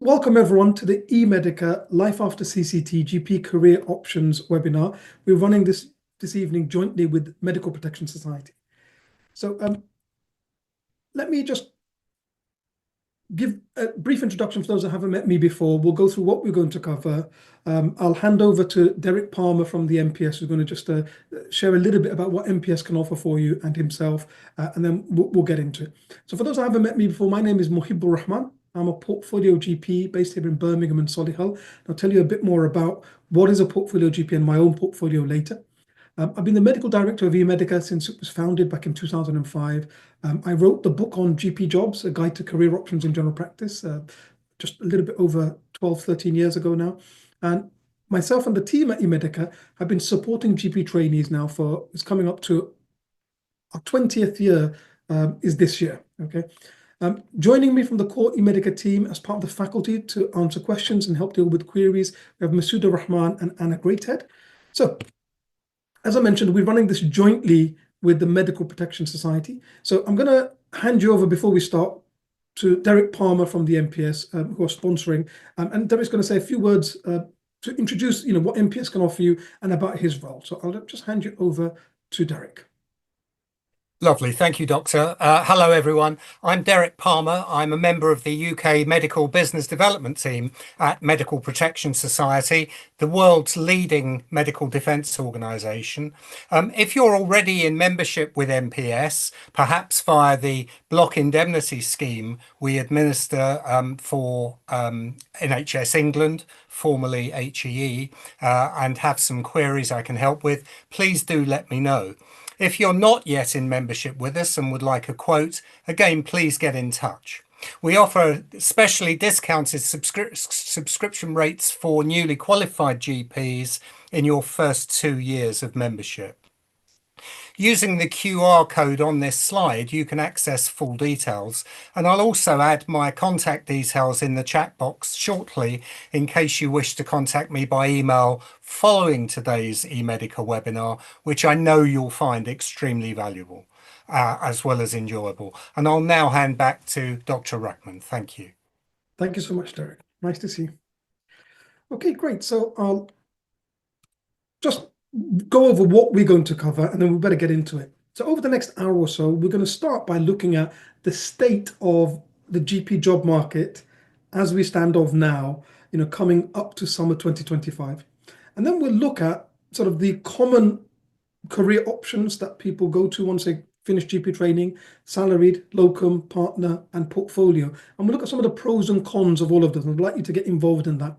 Welcome everyone to the eMedica Life After CCT GP Career Options webinar. We're running this evening jointly with Medical Protection Society. So let me just give a brief introduction for those that haven't met me before. We'll go through what we're going to cover. I'll hand over to Derek Palmer from the MPS, who's going to just share a little bit about what MPS can offer for you and himself, and then we'll get into it. So for those that haven't met me before, my name is Muhibbur Rahman. I'm a portfolio GP based here in Birmingham and Solihull. I'll tell you a bit more about what is a portfolio GP and my own portfolio later. I've been the medical director of eMedica since it was founded back in 2005. I wrote the book on GP jobs, a guide to career options in general practice, just a little bit over 12, 13 years ago now. And myself and the team at eMedica have been supporting GP trainees now for, it's coming up to our 20th year is this year, okay? Joining me from the core eMedica team as part of the faculty to answer questions and help deal with queries, we have Masuda Rahman and Anna Greathead. So, as I mentioned, we're running this jointly with the Medical Protection Society. So I'm going to hand you over before we start to Derek Palmer from the MPS, who are sponsoring. And Derek's going to say a few words to introduce, what MPS can offer you and about his role. So I'll just hand you over to Derek. Lovely. Thank you, Doctor. Hello, everyone. I'm Derek Palmer. I'm a member of the UK Medical Business Development Team at Medical Protection Society, the world's leading medical defence organisation. If you're already in membership with MPS, perhaps via the block indemnity scheme we administer for NHS England, formerly HEE, and have some queries I can help with, please do let me know. If you're not yet in membership with us and would like a quote, again, please get in touch. We offer specially discounted subscription rates for newly qualified GPs in your first 2 years of membership. Using the QR code on this slide, you can access full details, and I'll also add my contact details in the chat box shortly in case you wish to contact me by email following today's eMedica webinar, which I know you'll find extremely valuable as well as enjoyable. And I'll now hand back to Dr. Rahman. Thank you. Thank you so much, Derek. Nice to see you. Okay, great. So I'll just go over what we're going to cover, and then we better get into it. So over the next hour or so, we're going to start by looking at the state of the GP job market as we stand off now, coming up to summer 2025. And then we'll look at sort of the common career options that people go to once they finish GP training: salaried, locum, partner, and portfolio. And we'll look at some of the pros and cons of all of them. I'd like you to get involved in that.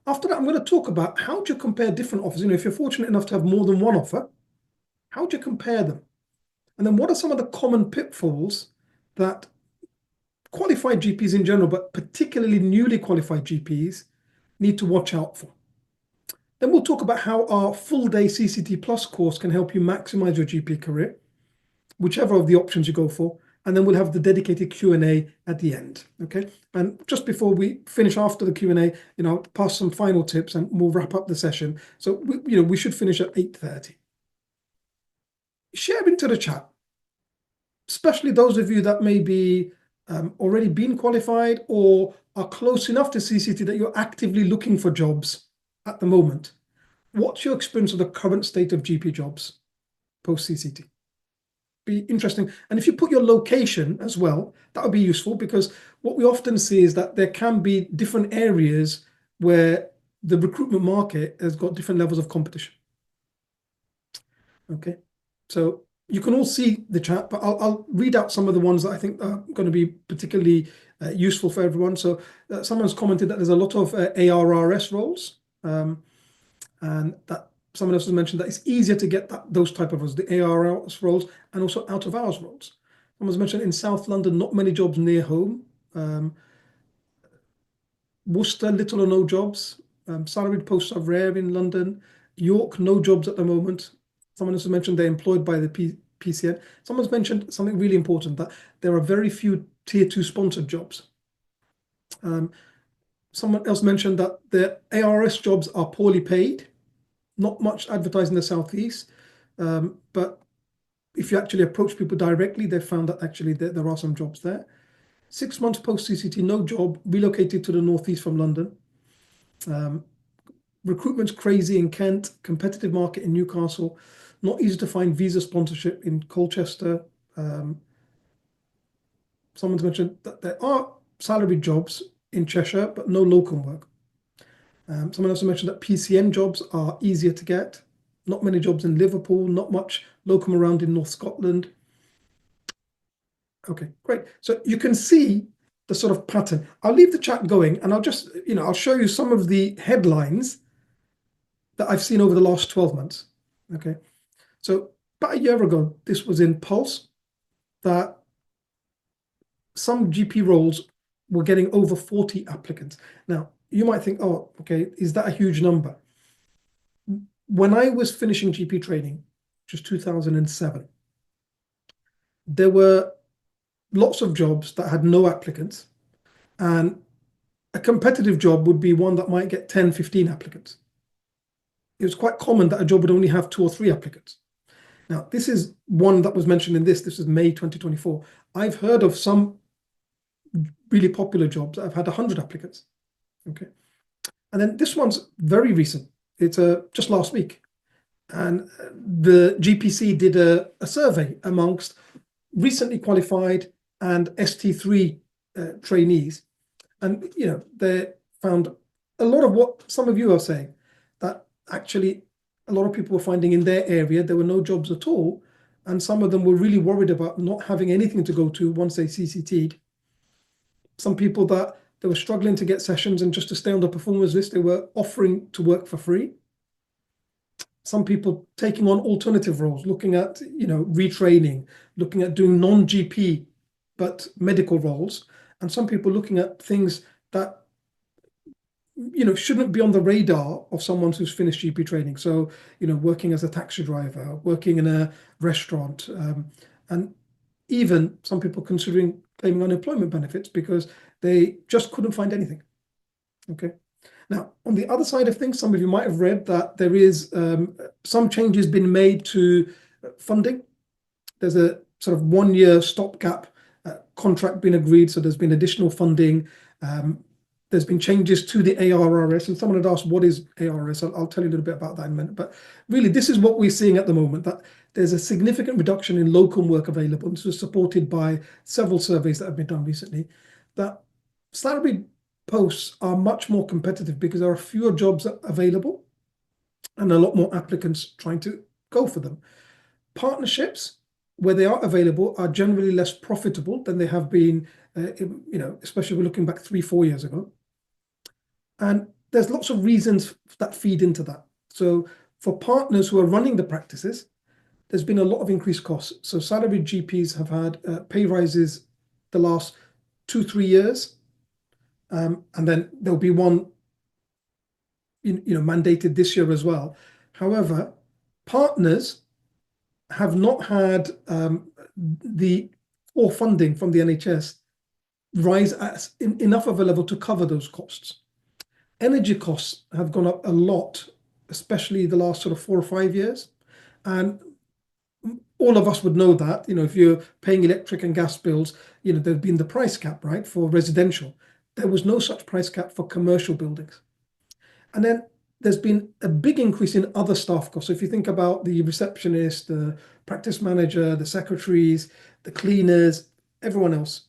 After that, I'm going to talk about how do you compare different offers. If you're fortunate enough to have more than one offer, how do you compare them? And then what are some of the common pitfalls that qualified GPs in general, but particularly newly qualified GPs, need to watch out for? Then we'll talk about how our full-day CCT Plus course can help you maximize your GP career, whichever of the options you go for. And then we'll have the dedicated Q&A at the end, okay? And just before we finish after the Q&A, I'll pass some final tips and we'll wrap up the session. So, we should finish at 8:30. Share into the chat, especially those of you that may be already been qualified or are close enough to CCT that you're actively looking for jobs at the moment. What's your experience of the current state of GP jobs post-CCT? Be interesting. And if you put your location as well, that would be useful, because what we often see is that there can be different areas where the recruitment market has got different levels of competition. Okay, so you can all see the chat, but I'll read out some of the ones that I think are going to be particularly useful for everyone. So someone's commented that there's a lot of ARRS roles, and that someone else has mentioned that it's easier to get those type of roles, the ARRS roles, and also out-of-hours roles. Someone's mentioned in South London, not many jobs near home. Worcester, little or no jobs. Salaried posts are rare in London. York, no jobs at the moment. Someone else has mentioned they're employed by the PCN. Someone's mentioned something really important, that there are very few Tier 2 sponsored jobs. Someone else mentioned that the ARRS jobs are poorly paid. Not much advertised in the Southeast, but if you actually approach people directly, they've found that actually there are some jobs there. 6 months post CCT, no job, relocated to the northeast from London. Recruitment's crazy in Kent, competitive market in Newcastle, not easy to find visa sponsorship in Colchester. Someone's mentioned that there are salaried jobs in Cheshire, but no locum work. Someone also mentioned that PCN jobs are easier to get. Not many jobs in Liverpool, not much locum around in North Scotland. Okay, great. So you can see the sort of pattern. I'll leave the chat going and I'll just, I'll show you some of the headlines that I've seen over the last 12 months. Okay, so about a year ago, this was in Pulse, that some GP roles were getting over 40 applicants. Now, you might think, oh, okay, is that a huge number? When I was finishing GP training, which was 2007, there were lots of jobs that had no applicants, and a competitive job would be one that might get 10, 15 applicants. It was quite common that a job would only have 2 or 3 applicants. Now, this is one that was mentioned in this is May 2024. I've heard of some really popular jobs that have had 100 applicants. Okay. And then this one's very recent. It's just last week. And the GPC did a survey amongst recently qualified and ST3 trainees. And, they found a lot of what some of you are saying, that actually a lot of people were finding in their area, there were no jobs at all. And some of them were really worried about not having anything to go to once they CCT'd. Some people that they were struggling to get sessions, and just to stay on the performers list, they were offering to work for free. Some people taking on alternative roles, looking at, retraining, looking at doing non-GP, but medical roles. And some people looking at things that, shouldn't be on the radar of someone who's finished GP training. So, working as a taxi driver, working in a restaurant, and even some people considering claiming unemployment benefits because they just couldn't find anything. Okay. Now, on the other side of things, some of you might have read that there is some changes been made to funding. There's a sort of 1-year stopgap contract been agreed. So there's been additional funding. There's been changes to the ARRS, and someone had asked, what is ARRS? I'll tell you a little bit about that in a minute. But really, this is what we're seeing at the moment, that there's a significant reduction in locum work available. This was supported by several surveys that have been done recently, that salaried posts are much more competitive because there are fewer jobs available and a lot more applicants trying to go for them. Partnerships, where they are available, are generally less profitable than they have been, especially we're looking back 3-4 years ago. And there's lots of reasons that feed into that. So for partners who are running the practices, there's been a lot of increased costs. So salaried GPs have had pay rises the last 2-3 years. And then there'll be one, mandated this year as well. However, partners have not had the core funding from the NHS rise at enough of a level to cover those costs. Energy costs have gone up a lot, especially the last sort of 4 or 5 years. And all of us would know that, if you're paying electric and gas bills, there's been the price cap, right, for residential. There was no such price cap for commercial buildings. And then there's been a big increase in other staff costs. So if you think about the receptionist, the practice manager, the secretaries, the cleaners, everyone else,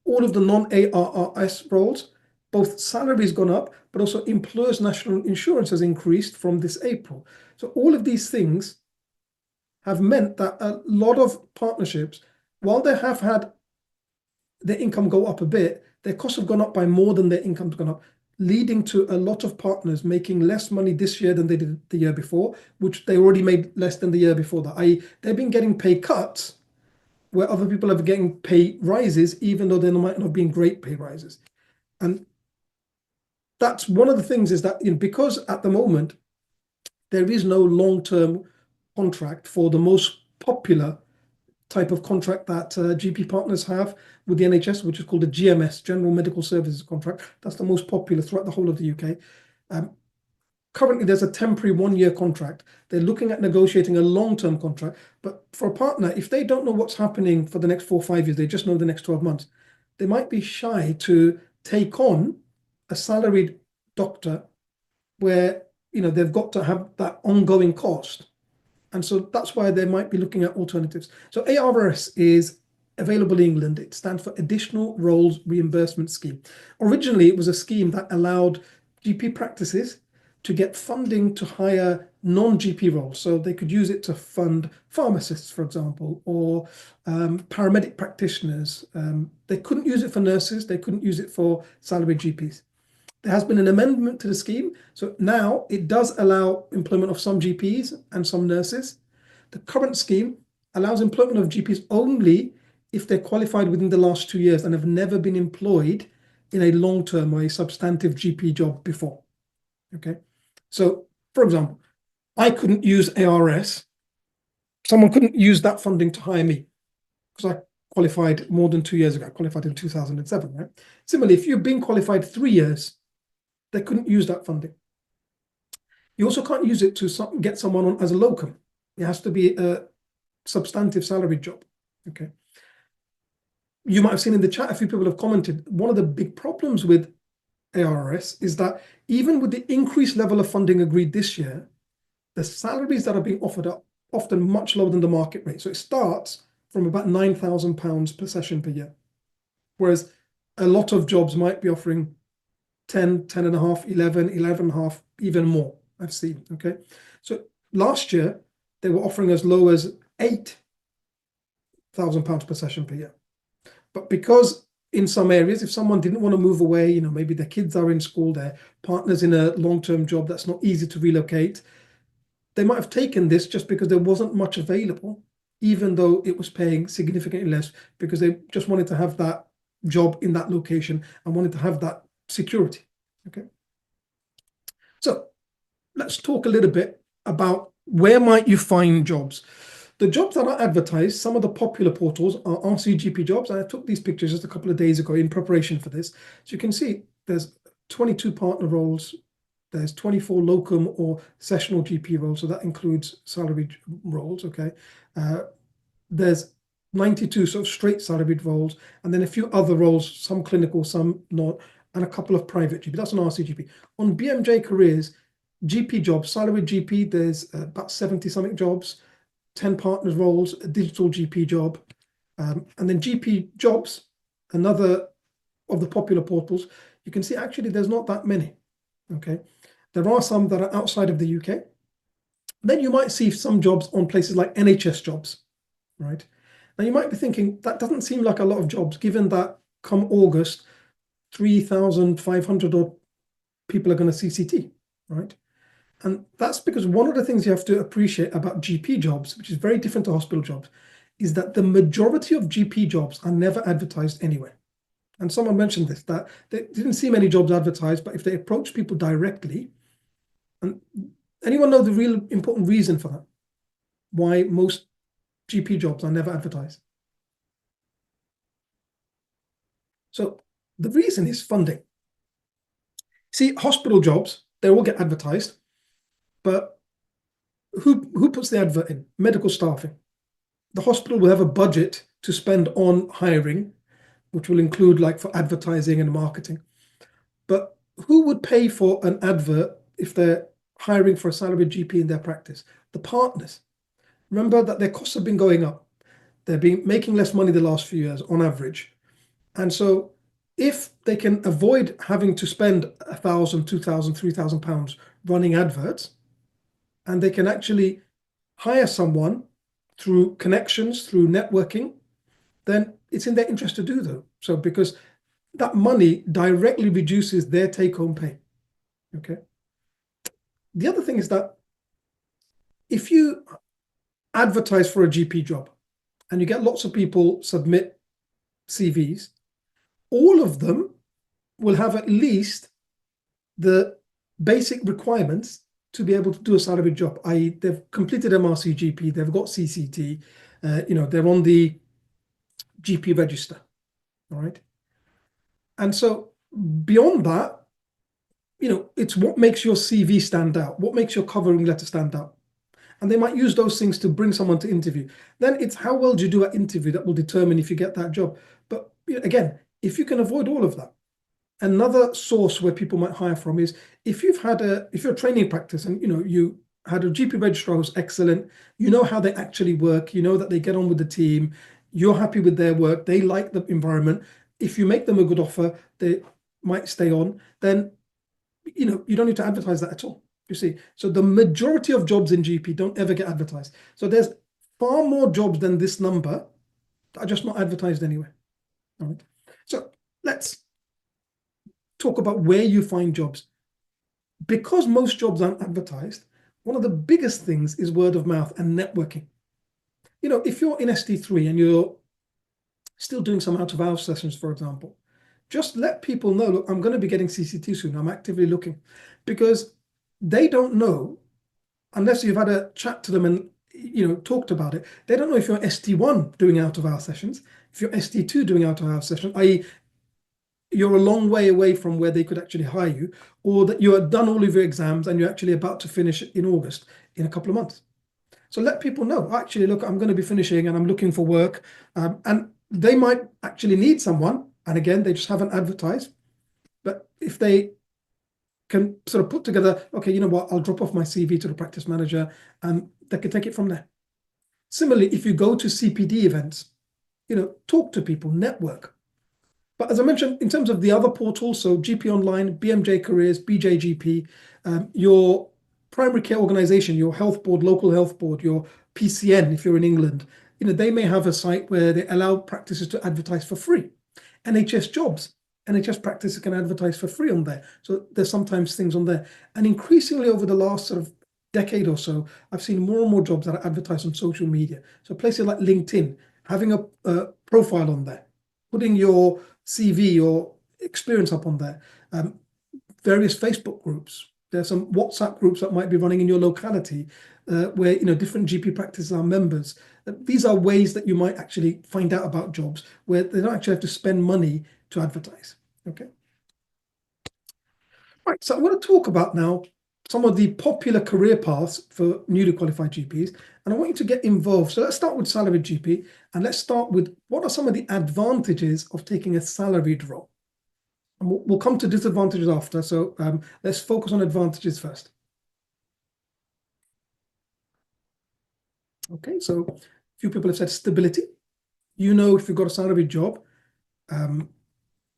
all of the non-ARRS roles, both salaries gone up, but also employers' national insurance has increased from this April. So all of these things have meant that a lot of partnerships, while they have had their income go up a bit, their costs have gone up by more than their income's gone up, leading to a lot of partners making less money this year than they did the year before, which they already made less than the year before that. I.e., they've been getting pay cuts where other people are getting pay rises, even though there might not have been great pay rises. And that's one of the things, is that because at the moment there is no long-term contract for the most popular type of contract that GP partners have with the NHS, which is called a GMS, General Medical Services contract. That's the most popular throughout the whole of the UK. currently there's a temporary 1-year contract. They're looking at negotiating a long-term contract. But for a partner, if they don't know what's happening for the next 4 or 5 years, they just know the next 12 months, they might be shy to take on a salaried doctor where, they've got to have that ongoing cost. And so that's why they might be looking at alternatives. So ARRS is available in England. It stands for Additional Roles Reimbursement Scheme. Originally, it was a scheme that allowed GP practices to get funding to hire non-GP roles. So they could use it to fund pharmacists, for example, or paramedic practitioners. They couldn't use it for nurses. They couldn't use it for salaried GPs. There has been an amendment to the scheme. So now it does allow employment of some GPs and some nurses. The current scheme allows employment of GPs only if they're qualified within the last 2 years and have never been employed in a long-term or a substantive GP job before. Okay. So, for example, I couldn't use ARRS. Someone couldn't use that funding to hire me because I qualified more than 2 years ago. I qualified in 2007, right? Similarly, if you've been qualified 3 years, they couldn't use that funding. You also can't use it to get someone on as a locum. It has to be a substantive salary job. Okay. You might have seen in the chat, a few people have commented, one of the big problems with ARRS is that even with the increased level of funding agreed this year, the salaries that are being offered are often much lower than the market rate. So it starts from about £9,000 per session per year, whereas a lot of jobs might be offering 10, 10 and a half, 11, 11 and a half, even more, I've seen, okay? So last year, they were offering as low as £8,000 per session per year. But because in some areas, if someone didn't want to move away, maybe their kids are in school, their partner's in a long-term job that's not easy to relocate, they might have taken this just because there wasn't much available, even though it was paying significantly less, because they just wanted to have that job in that location and wanted to have that security. Okay. So let's talk a little bit about where might you find jobs. The jobs that are advertised, some of the popular portals are RCGP jobs. And I took these pictures just a couple of days ago in preparation for this. So you can see there's 22 partner roles. There's 24 locum or sessional GP roles. So that includes salaried roles. Okay. There's 92 sort of straight salaried roles, and then a few other roles, some clinical, some not, and a couple of private GP. That's an RCGP. On BMJ Careers, GP jobs, salaried GP, there's about 70 something jobs, 10 partners roles, a digital GP job, and then GP jobs, another of the popular portals. You can see actually there's not that many. Okay, there are some that are outside of the UK. Then you might see some jobs on places like NHS jobs, right? Now you might be thinking that doesn't seem like a lot of jobs, given that come August, 3,500 odd people are going to CCT, right? And that's because one of the things you have to appreciate about GP jobs, which is very different to hospital jobs, is that the majority of GP jobs are never advertised anywhere. And someone mentioned this, that they didn't see many jobs advertised, but if they approach people directly, and anyone know the real important reason for that? Why most GP jobs are never advertised? So the reason is funding. See, hospital jobs, they all get advertised, but who puts the advert in? Medical staffing. The hospital will have a budget to spend on hiring, which will include like for advertising and marketing. But who would pay for an advert if they're hiring for a salaried GP in their practice? The partners. Remember that their costs have been going up. They've been making less money the last few years on average. And so if they can avoid having to spend £1,000, £2,000, £3,000 running adverts, and they can actually hire someone through connections, through networking, then it's in their interest to do that. So because that money directly reduces their take-home pay. Okay. The other thing is that if you advertise for a GP job and you get lots of people submit CVs, all of them will have at least the basic requirements to be able to do a salaried job, i.e. they've completed MRCGP, they've got CCT, they're on the GP register, all right? And so beyond that, it's what makes your CV stand out, what makes your covering letter stand out. And they might use those things to bring someone to interview. Then it's how well do you do at interview that will determine if you get that job. But again, if you can avoid all of that, another source where people might hire from is if you're training practice and you had a GP registrar who's excellent, you know how they actually work, you know that they get on with the team, you're happy with their work, they like the environment. If you make them a good offer, they might stay on. Then you don't need to advertise that at all. You see, so the majority of jobs in GP don't ever get advertised. So there's far more jobs than this number that are just not advertised anywhere. All right. So let's talk about where you find jobs. Because most jobs aren't advertised, one of the biggest things is word of mouth and networking. If you're in ST3 and you're still doing some out of hours sessions, for example, just let people know, look, I'm going to be getting CCT soon. I'm actively looking, because they don't know, unless you've had a chat to them and talked about it. They don't know if you're ST1 doing out of hours sessions, if you're ST2 doing out of hours sessions, i.e. you're a long way away from where they could actually hire you, or that you have done all of your exams and you're actually about to finish in August, in a couple of months. So let people know, actually, look, I'm going to be finishing and I'm looking for work. And they might actually need someone. And again, they just haven't advertised. But if they can sort of put together, okay, you know what, I'll drop off my CV to the practice manager and they can take it from there. Similarly, if you go to CPD events, talk to people, network. But as I mentioned, in terms of the other portals, so GP Online, BMJ Careers, BJGP, your primary care organization, your health board, local health board, your PCN, if you're in England, they may have a site where they allow practices to advertise for free. NHS jobs, NHS practices can advertise for free on there. So there's sometimes things on there. And increasingly over the last sort of decade or so, I've seen more and more jobs that are advertised on social media. So places like LinkedIn, having a profile on there, putting your CV or experience up on there, various Facebook groups. There's some WhatsApp groups that might be running in your locality where different GP practices are members. These are ways that you might actually find out about jobs where they don't actually have to spend money to advertise. Okay. Right. So I want to talk about now some of the popular career paths for newly qualified GPs, and I want you to get involved. So let's start with salaried GP, and let's start with what are some of the advantages of taking a salaried role. And we'll come to disadvantages after. So let's focus on advantages first. Okay, so a few people have said stability. If you've got a salaried job,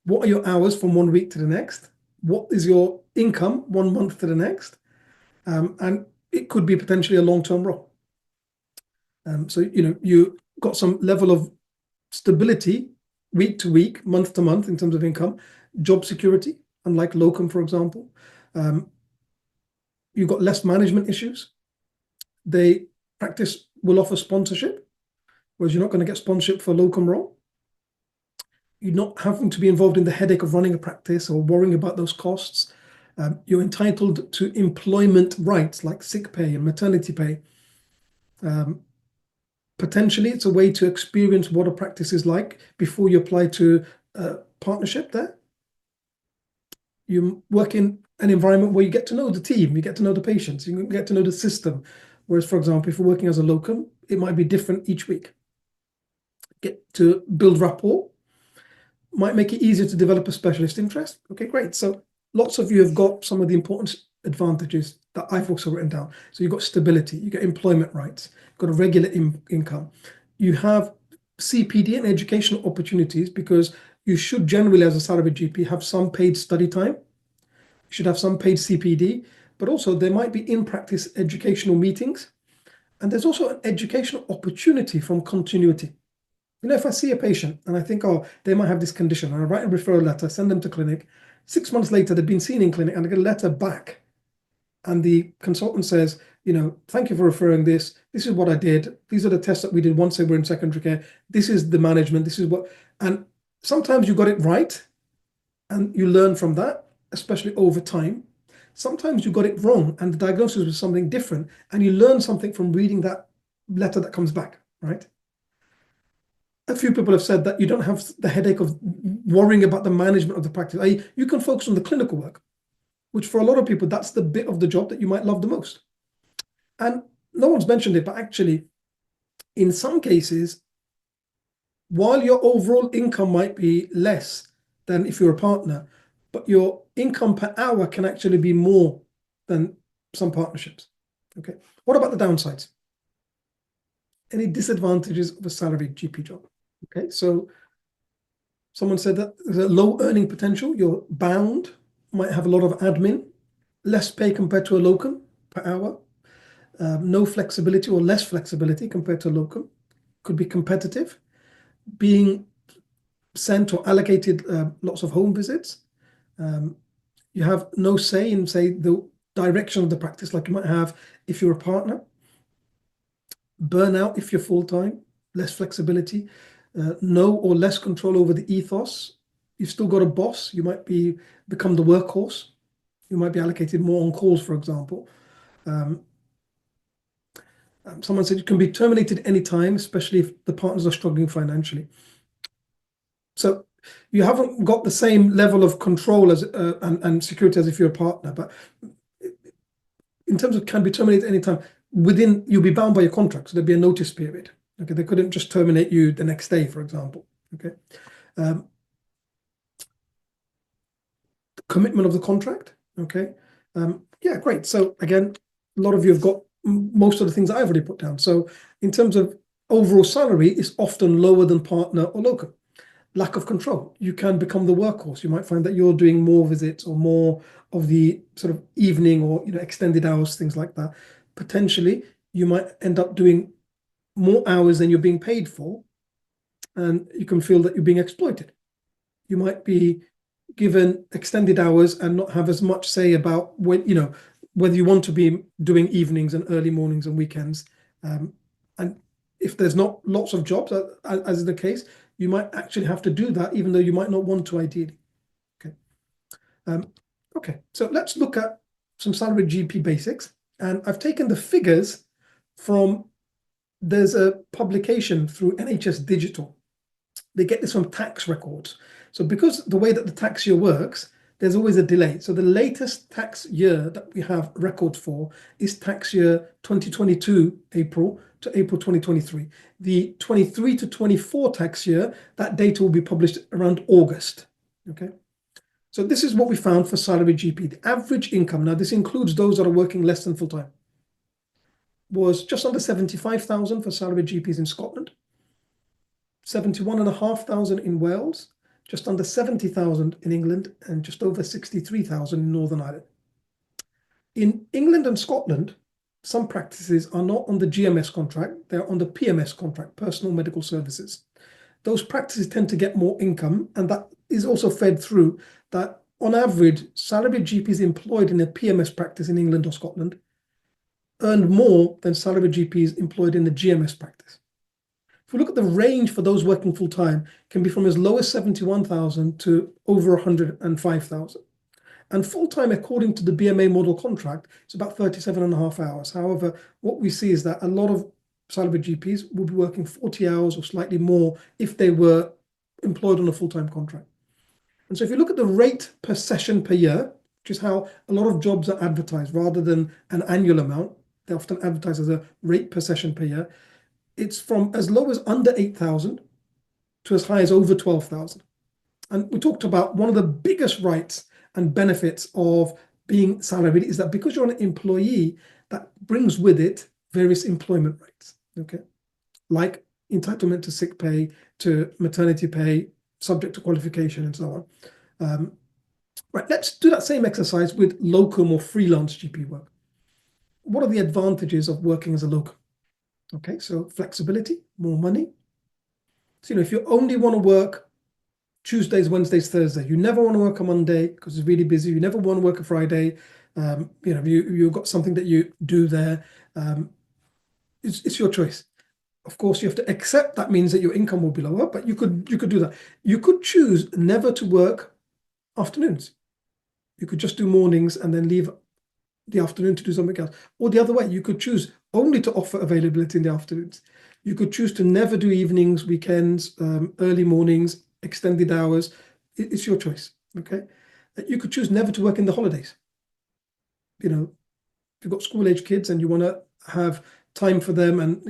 what are your hours from one week to the next? What is your income 1 month to the next? And it could be potentially a long-term role. So, you got some level of stability week to week, month to month in terms of income, job security, unlike locum, for example. You've got less management issues. They practice will offer sponsorship, whereas you're not going to get sponsorship for a locum role. You're not having to be involved in the headache of running a practice or worrying about those costs. You're entitled to employment rights like sick pay and maternity pay. Potentially, it's a way to experience what a practice is like before you apply to a partnership there. You work in an environment where you get to know the team, you get to know the patients, you get to know the system. Whereas, for example, if you're working as a locum, it might be different each week. Get to build rapport, might make it easier to develop a specialist interest. Okay, great. So lots of you have got some of the important advantages that I've also written down. So you've got stability, you get employment rights, you've got a regular income. You have CPD and educational opportunities because you should generally, as a salaried GP, have some paid study time. You should have some paid CPD, but also there might be in-practice educational meetings. And there's also an educational opportunity from continuity. If I see a patient and I think, oh, they might have this condition, and I write a referral letter, send them to clinic. 6 months later, they've been seen in clinic and I get a letter back. And the consultant says, thank you for referring this. This is what I did. These are the tests that we did once they were in secondary care. This is the management. This is what, and sometimes you got it right and you learn from that, especially over time. Sometimes you got it wrong and the diagnosis was something different and you learn something from reading that letter that comes back, right? A few people have said that you don't have the headache of worrying about the management of the practice. You can focus on the clinical work, which for a lot of people, that's the bit of the job that you might love the most. And no one's mentioned it, but actually, in some cases, while your overall income might be less than if you're a partner, but your income per hour can actually be more than some partnerships. Okay. What about the downsides? Any disadvantages of a salaried GP job? Okay. So someone said that there's a low earning potential. You're bound, might have a lot of admin, less pay compared to a locum per hour, no flexibility or less flexibility compared to a locum, could be competitive, being sent or allocated lots of home visits. You have no say in, say, the direction of the practice like you might have if you're a partner. Burnout if you're full-time, less flexibility, no or less control over the ethos. You've still got a boss. You might become the workhorse. You might be allocated more on calls, for example. Someone said you can be terminated anytime, especially if the partners are struggling financially. So you haven't got the same level of control as and security as if you're a partner, but in terms of can be terminated anytime, you'll be bound by your contract, so there'd be a notice period. Okay, they couldn't just terminate you the next day, for example. Okay, commitment of the contract. Okay, yeah, great. So again, a lot of you have got most of the things I've already put down. So in terms of overall salary, it's often lower than partner or locum. Lack of control. You can become the workhorse. You might find that you're doing more visits or more of the sort of evening or extended hours, things like that. Potentially, you might end up doing more hours than you're being paid for, and you can feel that you're being exploited. You might be given extended hours and not have as much say about when, whether you want to be doing evenings and early mornings and weekends. And if there's not lots of jobs, as is the case, you might actually have to do that, even though you might not want to ideally. Okay. Okay, so let's look at some salaried GP basics. And I've taken the figures from, there's a publication through NHS Digital. They get this from tax records. So because the way that the tax year works, there's always a delay. So the latest tax year that we have records for is tax year 2022, April to April 2023. The 23 to 24 tax year, that data will be published around August. Okay. So this is what we found for salaried GP. The average income, now this includes those that are working less than full-time, was just under 75,000 for salaried GPs in Scotland, 71,500 in Wales, just under 70,000 in England, and just over 63,000 in Northern Ireland. In England and Scotland, some practices are not on the GMS contract, they're on the PMS contract, Personal Medical Services. Those practices tend to get more income, and that is also fed through that on average, salaried GPs employed in a PMS practice in England or Scotland earned more than salaried GPs employed in the GMS practice. If we look at the range for those working full-time, can be from as low as 71,000 to over 105,000. And full-time, according to the BMA model contract, it's about 37.5 hours. However, what we see is that a lot of salaried GPs will be working 40 hours or slightly more if they were employed on a full-time contract. And so if you look at the rate per session per year, which is how a lot of jobs are advertised rather than an annual amount, they're often advertised as a rate per session per year. It's from as low as under 8,000 to as high as over 12,000. And we talked about one of the biggest rights and benefits of being salaried is that because you're an employee, that brings with it various employment rights, okay? Like entitlement to sick pay, to maternity pay, subject to qualification and so on. Right, let's do that same exercise with locum or freelance GP work. What are the advantages of working as a locum? Okay, so flexibility, more money. So, if you only want to work Tuesdays, Wednesdays, Thursdays, you never want to work a Monday because it's really busy. You never want to work a Friday. You've got something that you do there. It's your choice. Of course, you have to accept that means that your income will be lower, but you could do that. You could choose never to work afternoons. You could just do mornings and then leave the afternoon to do something else. Or the other way, you could choose only to offer availability in the afternoons. You could choose to never do evenings, weekends, early mornings, extended hours. It's your choice, okay? You could choose never to work in the holidays. if you've got school age kids and you want to have time for them, and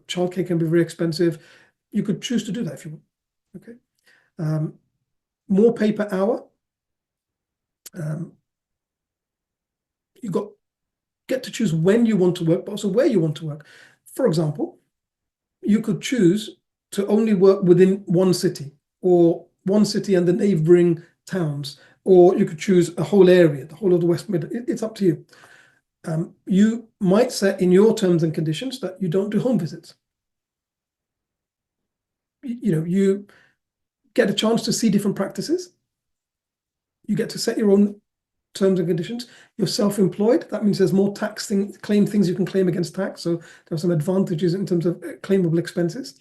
childcare can be very expensive, you could choose to do that if you want. Okay. More pay per hour. You get to choose when you want to work, but also where you want to work. For example, you could choose to only work within one city, or one city and the neighboring towns, or you could choose a whole area, the whole of the West Midlands. It's up to you. You might set in your terms and conditions that you don't do home visits. You get a chance to see different practices. You get to set your own terms and conditions. You're self-employed. That means there's more things you can claim against tax. So there are some advantages in terms of claimable expenses.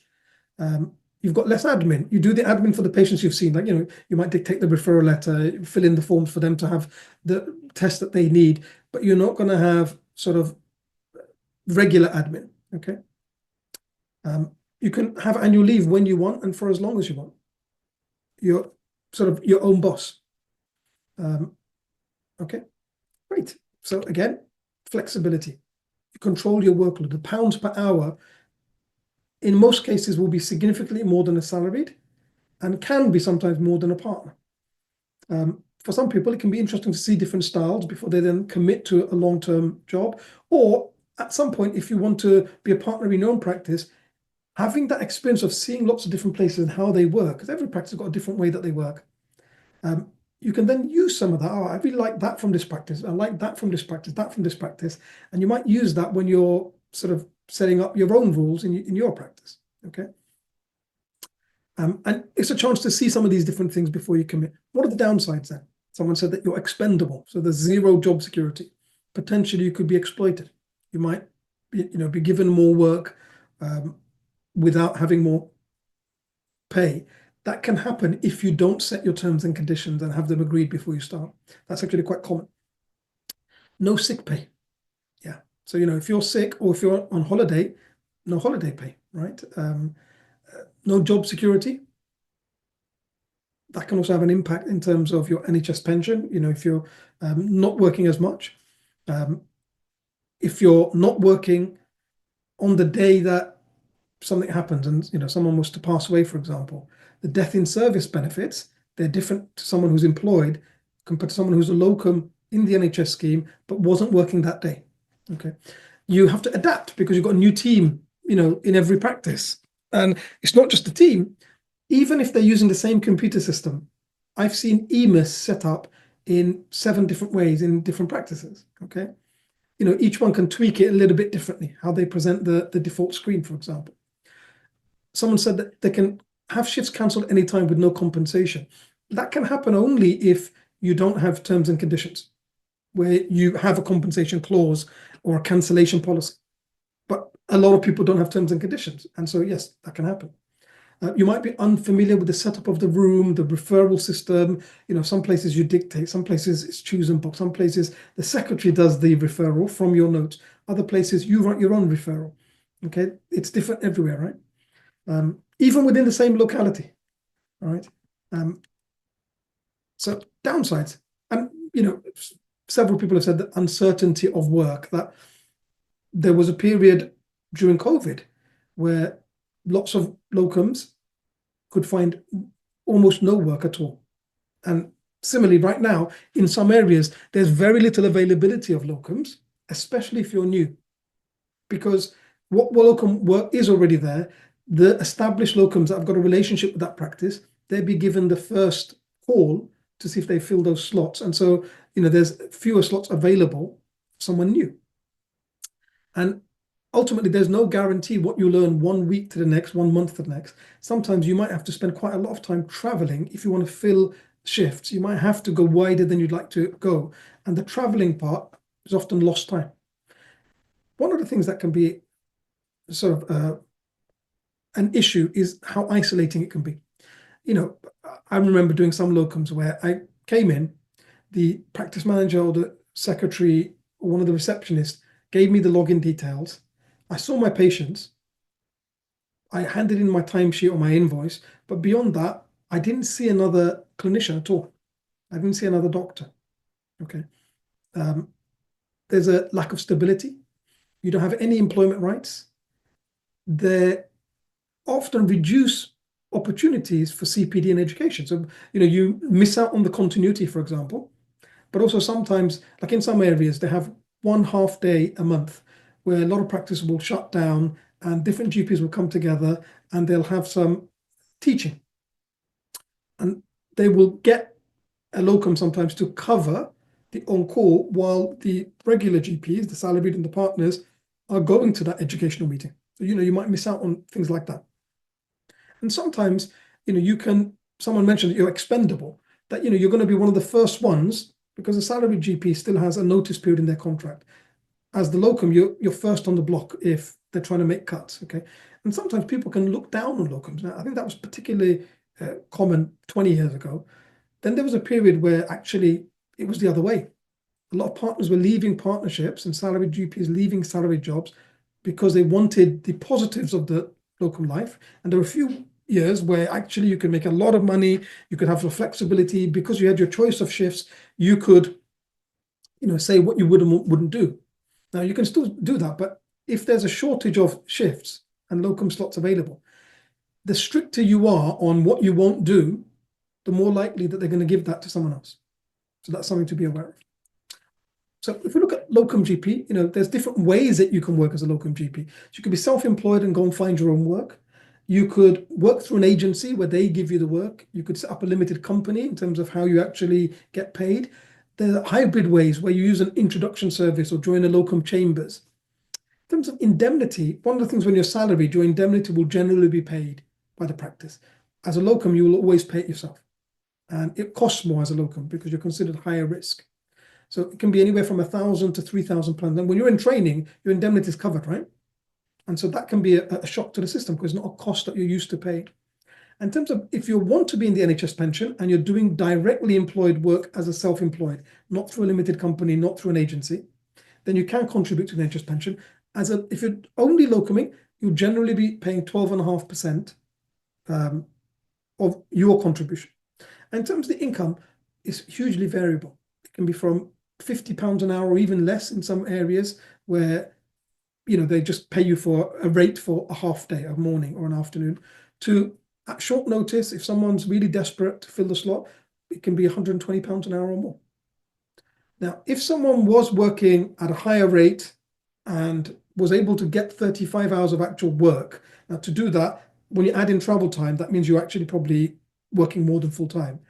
You've got less admin. You do the admin for the patients you've seen. Like, you might dictate the referral letter, fill in the forms for them to have the test that they need, but you're not going to have sort of regular admin. Okay. You can have annual leave when you want and for as long as you want. You're sort of your own boss. Okay, great. So again, flexibility. You control your workload. The pounds per hour, in most cases, will be significantly more than a salaried, and can be sometimes more than a partner. For some people, it can be interesting to see different styles before they then commit to a long-term job. Or at some point, if you want to be a partner in your own practice, having that experience of seeing lots of different places and how they work, because every practice has got a different way that they work. You can then use some of that. Oh, I really like that from this practice. I like that from this practice, that from this practice. And you might use that when you're sort of setting up your own rules in your practice. Okay. And it's a chance to see some of these different things before you commit. What are the downsides then? Someone said that you're expendable. So there's zero job security. Potentially you could be exploited. You might be given more work without having more pay. That can happen if you don't set your terms and conditions and have them agreed before you start. That's actually quite common. No sick pay. Yeah. So, if you're sick or if you're on holiday, no holiday pay, right? No job security. That can also have an impact in terms of your NHS pension, if you're not working as much. If you're not working on the day that something happens and someone was to pass away, for example, the death in service benefits, they're different to someone who's employed compared to someone who's a locum in the NHS scheme but wasn't working that day. Okay, you have to adapt because you've got a new team in every practice, and it's not just the team. Even if they're using the same computer system, I've seen EMIS set up in 7 different ways in different practices. Okay, each one can tweak it a little bit differently, how they present the default screen, for example. Someone said that they can have shifts cancelled anytime with no compensation. That can happen only if you don't have terms and conditions where you have a compensation clause or a cancellation policy. But a lot of people don't have terms and conditions. And so, yes, that can happen. You might be unfamiliar with the setup of the room, the referral system. Some places you dictate, some places it's choose and book, some places the secretary does the referral from your notes. Other places you write your own referral. Okay, it's different everywhere, right? Even within the same locality, right? So downsides, and several people have said that uncertainty of work, that there was a period during COVID where lots of locums could find almost no work at all. And similarly, right now, in some areas, there's very little availability of locums, especially if you're new, because what locum work is already there. The established locums that have got a relationship with that practice, they'd be given the first call to see if they fill those slots. And so, there's fewer slots available for someone new. And ultimately, there's no guarantee what you learn 1 week to the next, 1 month to the next. Sometimes you might have to spend quite a lot of time traveling if you want to fill shifts. You might have to go wider than you'd like to go. And the traveling part is often lost time. One of the things that can be sort of an issue is how isolating it can be. I remember doing some locums where I came in, the practice manager or the secretary or one of the receptionists gave me the login details. I saw my patients. I handed in my timesheet or my invoice, but beyond that, I didn't see another clinician at all. I didn't see another doctor. Okay. there's a lack of stability. You don't have any employment rights. There often reduce opportunities for CPD and education. So, you miss out on the continuity, for example, but also sometimes, like in some areas, they have 1 half day a month where a lot of practice will shut down and different GPs will come together and they'll have some teaching. And they will get a locum sometimes to cover the on-call while the regular GPs, the salaried and the partners, are going to that educational meeting. So, you might miss out on things like that. And sometimes, someone mentioned that you're expendable, that, you're going to be one of the first ones because the salaried GP still has a notice period in their contract. As the locum, you're first on the block if they're trying to make cuts, okay? And sometimes people can look down on locums. Now, I think that was particularly common 20 years ago. Then there was a period where actually it was the other way. A lot of partners were leaving partnerships and salaried GPs leaving salaried jobs because they wanted the positives of the locum life. And there were a few years where actually you could make a lot of money, you could have the flexibility because you had your choice of shifts, you could, say what you would and wouldn't do. Now you can still do that, but if there's a shortage of shifts and locum slots available, the stricter you are on what you won't do, the more likely that they're going to give that to someone else. So that's something to be aware of. So if we look at locum GP, there's different ways that you can work as a locum GP. So you could be self-employed and go and find your own work. You could work through an agency where they give you the work. You could set up a limited company in terms of how you actually get paid. There are hybrid ways where you use an introduction service or join a locum chambers. In terms of indemnity, one of the things when you're salaried, your indemnity will generally be paid by the practice. As a locum, you will always pay it yourself. And it costs more as a locum because you're considered higher risk. So it can be anywhere from £1,000 to £3,000. And when you're in training, your indemnity is covered, right? And so that can be a shock to the system because it's not a cost that you're used to paying. In terms of if you want to be in the NHS pension and you're doing directly employed work as a self-employed, not through a limited company, not through an agency, then you can contribute to the NHS pension. If you're only locuming, you'll generally be paying 12.5% of your contribution. And in terms of the income, it's hugely variable. It can be from £50 an hour or even less in some areas where they just pay you for a rate for a half day, a morning or an afternoon, to at short notice, if someone's really desperate to fill the slot, it can be £120 an hour or more. Now, if someone was working at a higher rate and was able to get 35 hours of actual work, now to do that, when you add in travel time, that means you're actually probably working more than full time.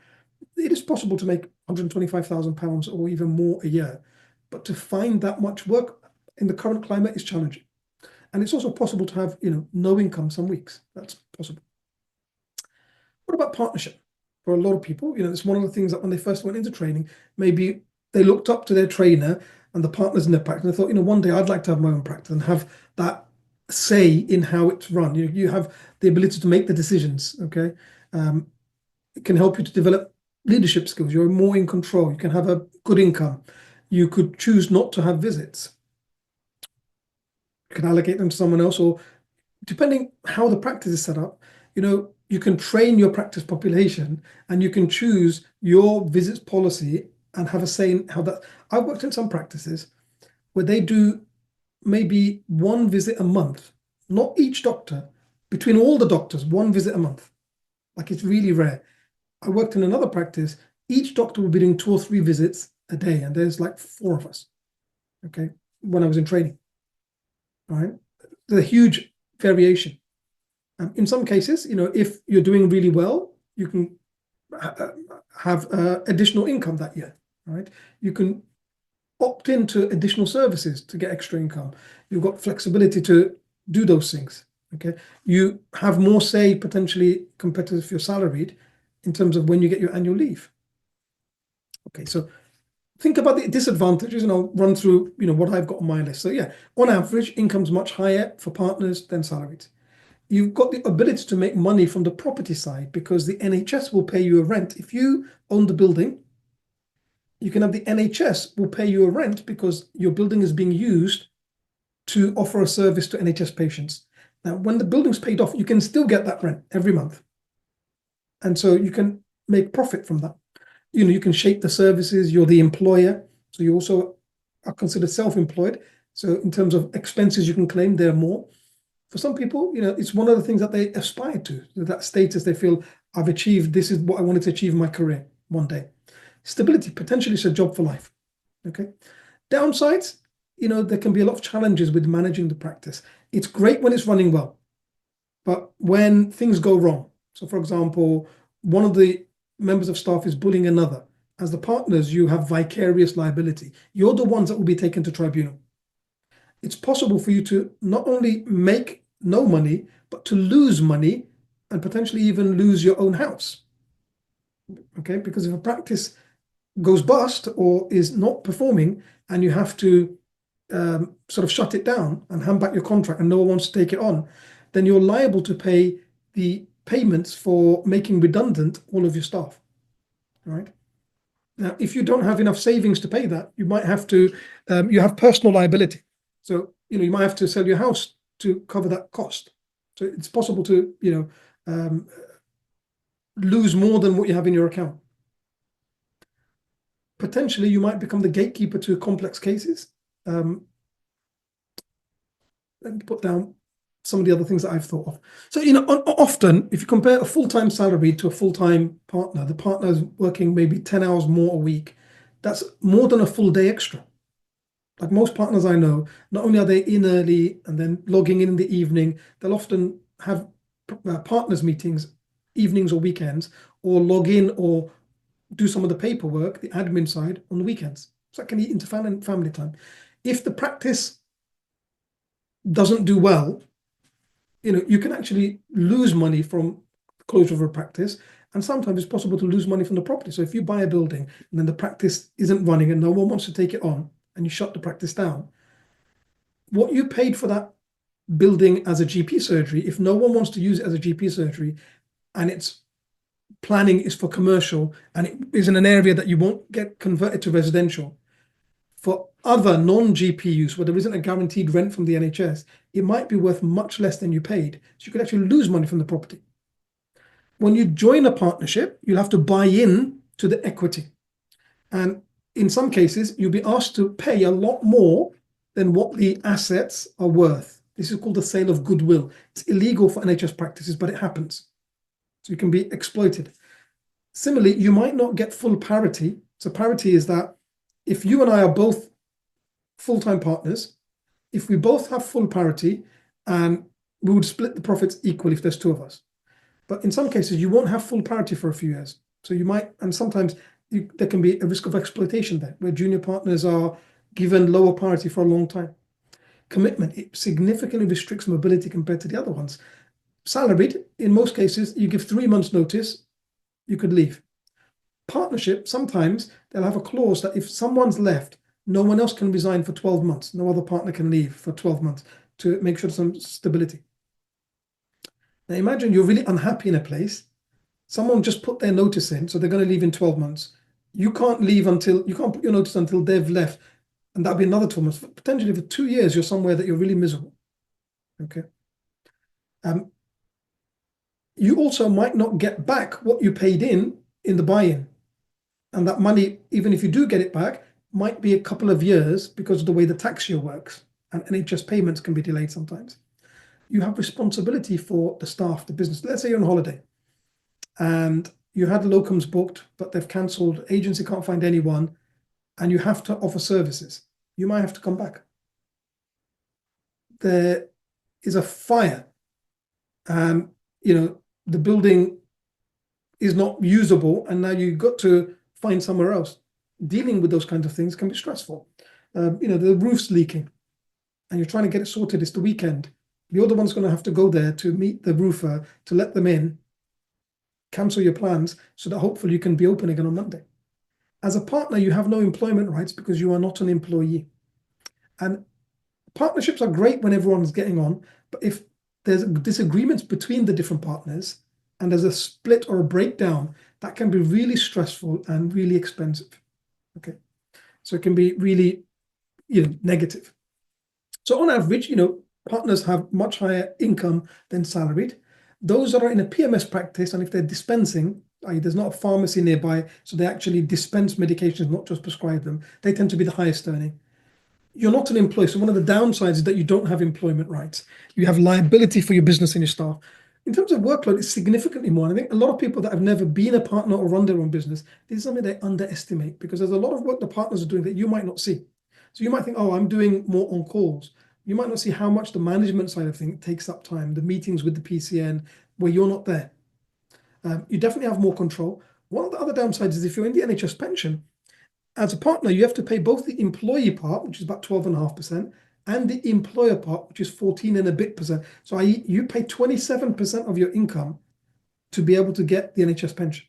It is possible to make £125,000 or even more a year, but to find that much work in the current climate is challenging. And it's also possible to have, no income some weeks. That's possible. What about partnership? For a lot of people, it's one of the things that when they first went into training, maybe they looked up to their trainer and the partners in their practice and they thought, one day I'd like to have my own practice and have that say in how it's run. You have the ability to make the decisions, okay? It can help you to develop leadership skills. You're more in control. You can have a good income. You could choose not to have visits. You can allocate them to someone else, or depending how the practice is set up, you can train your practice population and you can choose your visits policy and have a say in how that. I've worked in some practices where they do maybe one visit a month, not each doctor, between all the doctors, one visit a month. Like, it's really rare. I worked in another practice, each doctor would be doing 2 or 3 visits a day, and there's like 4 of us, okay, when I was in training, all right? There's a huge variation. In some cases, if you're doing really well, you can have additional income that year, right? You can opt into additional services to get extra income. You've got flexibility to do those things, okay? You have more say potentially compared to if you're salaried in terms of when you get your annual leave. Okay, so think about the disadvantages and I'll run through, what I've got on my list. So yeah, on average, income's much higher for partners than salaried. You've got the ability to make money from the property side because the NHS will pay you a rent. If you own the building, you can have the NHS will pay you a rent because your building is being used to offer a service to NHS patients. Now, when the building's paid off, you can still get that rent every month. And so you can make profit from that. You can shape the services, you're the employer. So you also are considered self-employed. So in terms of expenses you can claim, they're more. For some people, it's one of the things that they aspire to, that status. They feel, I've achieved, this is what I wanted to achieve in my career one day. Stability, potentially it's a job for life. Okay. Downsides, there can be a lot of challenges with managing the practice. It's great when it's running well, but when things go wrong, so for example, one of the members of staff is bullying another, as the partners, you have vicarious liability. You're the ones that will be taken to tribunal. It's possible for you to not only make no money, but to lose money and potentially even lose your own house. Okay, because if a practice goes bust or is not performing and you have to sort of shut it down and hand back your contract and no one wants to take it on, then you're liable to pay the payments for making redundant all of your staff, right? Now, if you don't have enough savings to pay that, you might have to, you have personal liability. So, you might have to sell your house to cover that cost. So it's possible to, lose more than what you have in your account. Potentially, you might become the gatekeeper to complex cases. Let me put down some of the other things that I've thought of. So, often, if you compare a full-time salary to a full-time partner, the partner is working maybe 10 hours more a week. That's more than a full day extra. Like most partners I know, not only are they in early and then logging in the evening, they'll often have partners meetings, evenings or weekends, or log in or do some of the paperwork, the admin side, on the weekends. So that can eat into family time. If the practice doesn't do well, you can actually lose money from closure of a practice, and sometimes it's possible to lose money from the property. So if you buy a building and then the practice isn't running and no one wants to take it on, and you shut the practice down, what you paid for that building as a GP surgery, if no one wants to use it as a GP surgery, and its planning is for commercial, and it is in an area that you won't get converted to residential, for other non-GP use where there isn't a guaranteed rent from the NHS, it might be worth much less than you paid. So you could actually lose money from the property. When you join a partnership, you'll have to buy in to the equity. And in some cases, you'll be asked to pay a lot more than what the assets are worth. This is called the sale of goodwill. It's illegal for NHS practices, but it happens. So you can be exploited. Similarly, you might not get full parity. So parity is that if you and I are both full-time partners, if we both have full parity, and we would split the profits equally if there's two of us. But in some cases, you won't have full parity for a few years. So you might, and sometimes there can be a risk of exploitation there, where junior partners are given lower parity for a long time. Commitment, it significantly restricts mobility compared to the other ones. Salaried, in most cases, you give 3 months notice, you could leave. Partnership, sometimes they'll have a clause that if someone's left, no one else can resign for 12 months. No other partner can leave for 12 months to make sure some stability. Now imagine you're really unhappy in a place. Someone just put their notice in, so they're going to leave in 12 months. You can't put your notice until they've left, and that'll be another 12 months. Potentially for 2 years, you're somewhere that you're really miserable. Okay. You also might not get back what you paid in the buy-in. And that money, even if you do get it back, might be a couple of years because of the way the tax year works. And NHS payments can be delayed sometimes. You have responsibility for the staff, the business. Let's say you're on holiday and you had locums booked, but they've cancelled, agency can't find anyone, and you have to offer services. You might have to come back. There is a fire, and the building is not usable, and now you've got to find somewhere else. Dealing with those kinds of things can be stressful. The roof's leaking, and you're trying to get it sorted. It's the weekend. The other one's going to have to go there to meet the roofer, to let them in, cancel your plans, so that hopefully you can be open again on Monday. As a partner, you have no employment rights because you are not an employee. And partnerships are great when everyone's getting on, but if there's disagreements between the different partners and there's a split or a breakdown, that can be really stressful and really expensive. Okay, so it can be really, negative. So on average, partners have much higher income than salaried. Those that are in a PMS practice, and if they're dispensing, i.e. there's not a pharmacy nearby, so they actually dispense medications, not just prescribe them, they tend to be the highest earning. you're not an employee. So one of the downsides is that you don't have employment rights. You have liability for your business and your staff. In terms of workload, it's significantly more. And I think a lot of people that have never been a partner or run their own business, this is something they underestimate, because there's a lot of work the partners are doing that you might not see. So you might think, oh, I'm doing more on calls. You might not see how much the management side of things takes up time, the meetings with the PCN where you're not there. You definitely have more control. One of the other downsides is if you're in the NHS pension, as a partner, you have to pay both the employee part, which is about 12.5%, and the employer part, which is 14 and a bit percent. So you pay 27% of your income to be able to get the NHS pension.